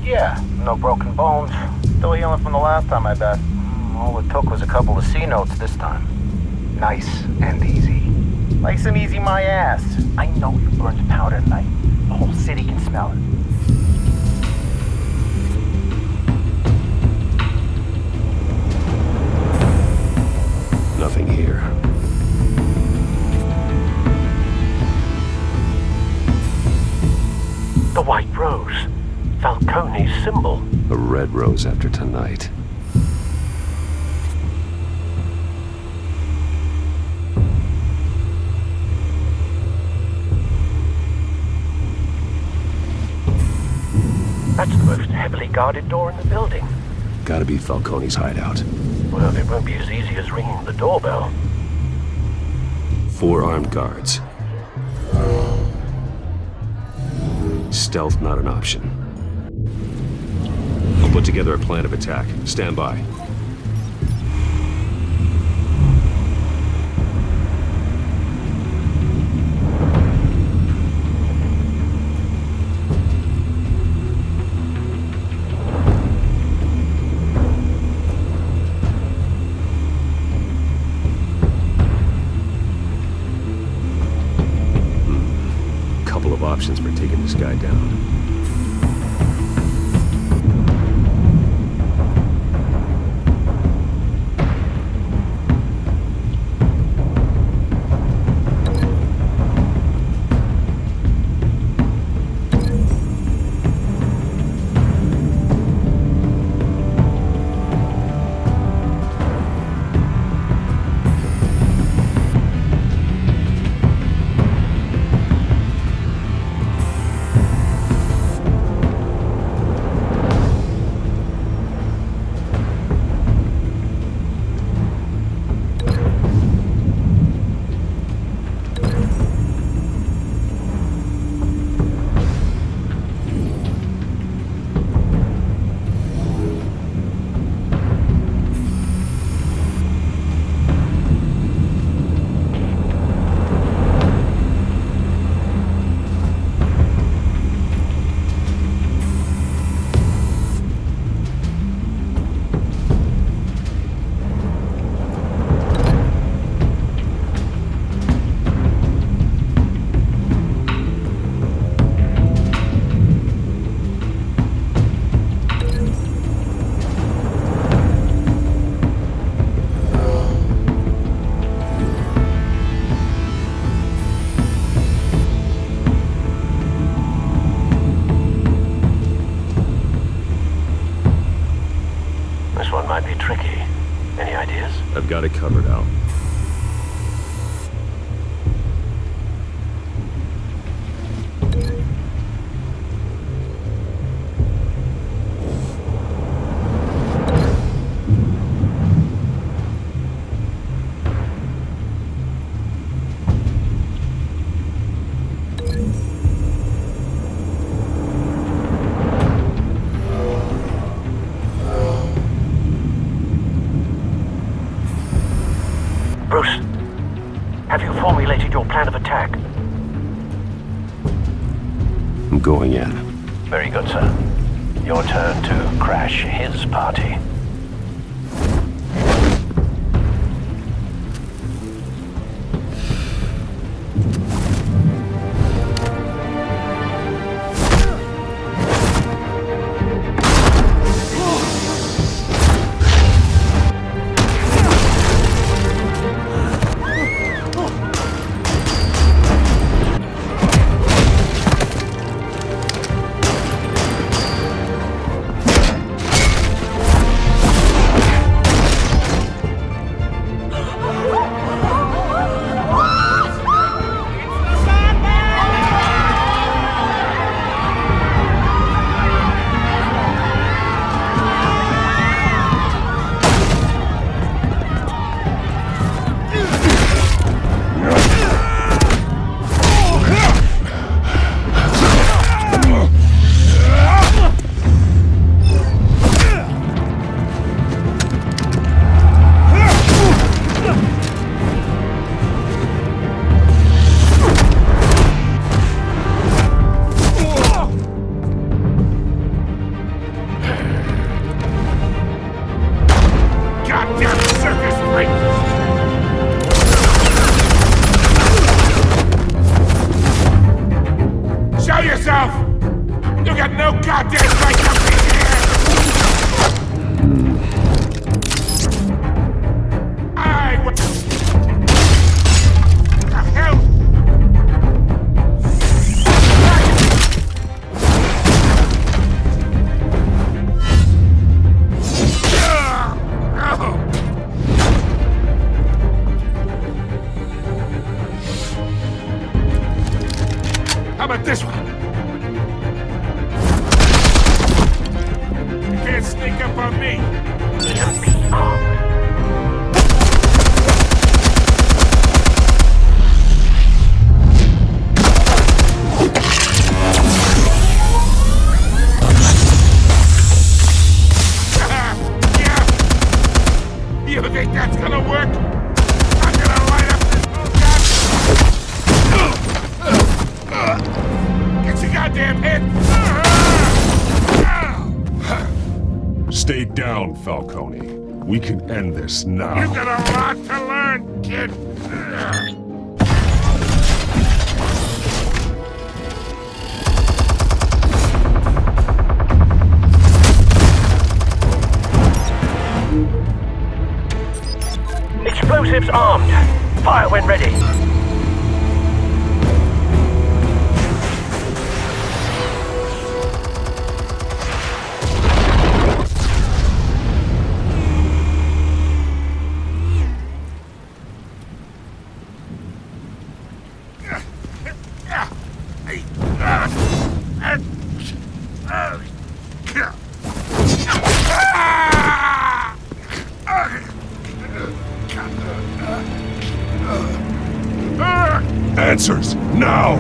Yeah, no broken bones. Still healing from the last time, I bet. All it took was a couple of C notes this time. Nice and easy. Like some easy my ass. I know you burned powder tonight. The whole city can smell it. Nothing here. The white rose. Falcone's symbol. A red rose after tonight. That's the most heavily guarded door in the building. Gotta be Falcone's hideout. Well, it won't be as easy as ringing the doorbell. 4 armed guards. Stealth not an option. I'll put together a plan of attack. Stand by. Options for taking this guy down. tricky. Any ideas? I've got it covered, Al. Bruce, have you formulated your plan of attack? I'm going in. Very good, sir. Your turn to crash his party. How about this one? You can't sneak up on me. You think that's gonna work? I'm gonna light up this bullshit! Get your goddamn head! Stay down, Falcone. We can end this now. You got a lot to learn, kid! Explosives armed. Fire when ready. Answers, now!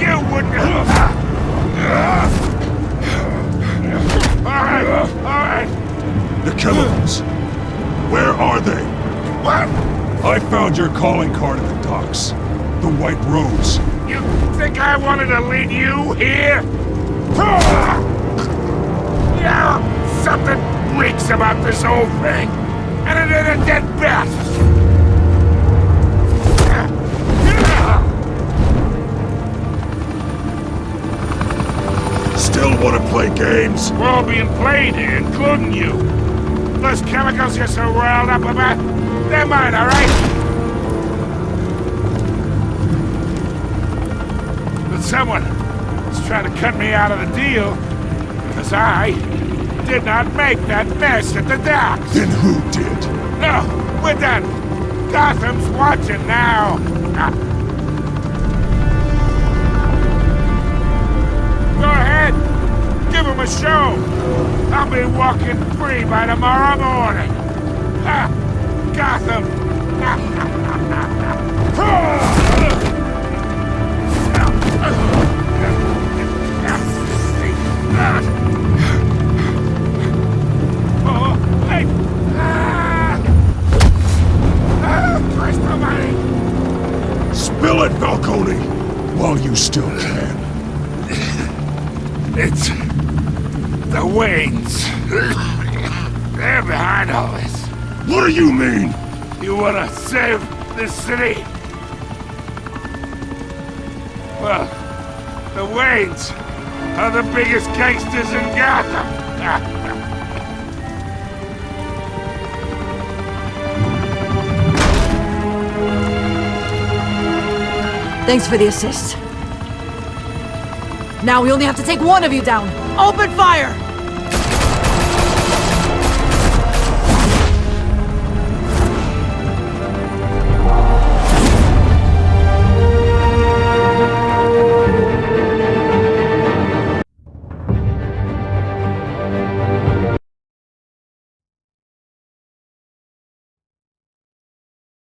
You wouldn't... Alright! The chemicals. Where are they? What? I found your calling card at the docks. The White Rose. You think I wanted to lead you here? Yeah, something reeks about this whole thing. And it ain't a dead bat. Still want to play games? We're all being played here, including you. Those chemicals you're so riled up about, they're mine, all right? But someone is trying to cut me out of the deal, because I did not make that mess at the docks. Then who did? No, we're done. Gotham's watching now. Go ahead. Give him a show. I'll be walking free by tomorrow morning. Gotham. Spill it, Falcone, while you still can. It's the Waynes. They're behind all this. What do you mean? You wanna save this city? Well, the Waynes are the biggest gangsters in Gotham. Thanks for the assist. Now we only have to take one of you down. Open fire!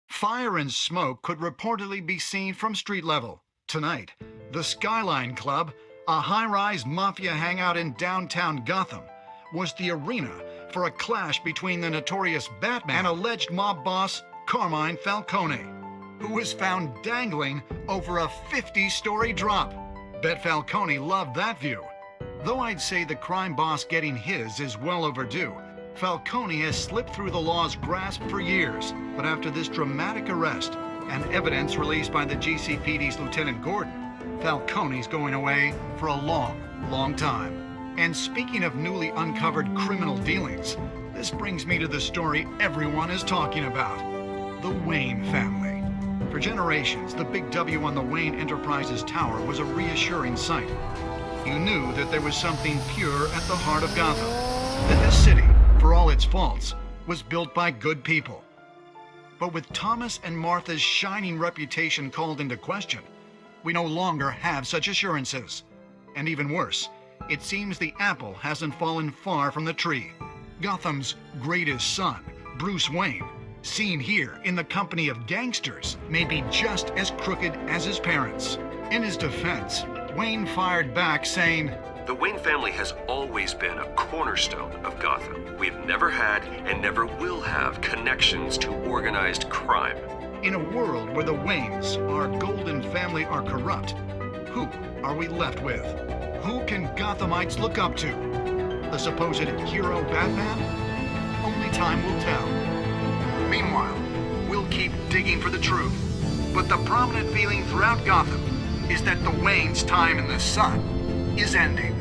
Fire and smoke could reportedly be seen from street level. Tonight, the Skyline Club, a high-rise mafia hangout in downtown Gotham, was the arena for a clash between the notorious Batman and alleged mob boss Carmine Falcone, who was found dangling over a 50-story drop. Bet Falcone loved that view. Though I'd say the crime boss getting his is well overdue, Falcone has slipped through the law's grasp for years, but after this dramatic arrest and evidence released by the GCPD's Lieutenant Gordon, Falcone's going away for a long, long time. And speaking of newly uncovered criminal dealings, this brings me to the story everyone is talking about: the Wayne family. For generations, the big W on the Wayne Enterprises tower was a reassuring sight. You knew that there was something pure at the heart of Gotham, that this city, for all its faults, was built by good people. But with Thomas and Martha's shining reputation called into question, we no longer have such assurances. And even worse, it seems the apple hasn't fallen far from the tree. Gotham's greatest son, Bruce Wayne, seen here in the company of gangsters, may be just as crooked as his parents. In his defense, Wayne fired back saying, "The Wayne family has always been a cornerstone of Gotham. We've never had and never will have connections to organized crime." In a world where the Waynes, our golden family, are corrupt, who are we left with? Who can Gothamites look up to? The supposed hero Batman? Only time will tell. Meanwhile, we'll keep digging for the truth. But the prominent feeling throughout Gotham is that the Waynes' time in the sun is ending.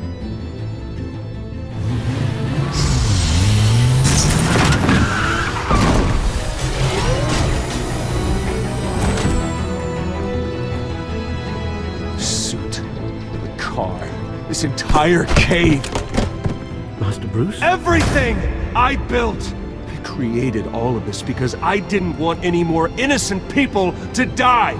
Suit, the car, this entire cave. Master Bruce? Everything I built! I created all of this because I didn't want any more innocent people to die!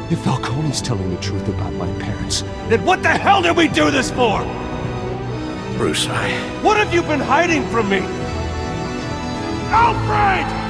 If Falcone's telling the truth about my parents, then what the hell did we do this for? Bruce, What have you been hiding from me? Alfred!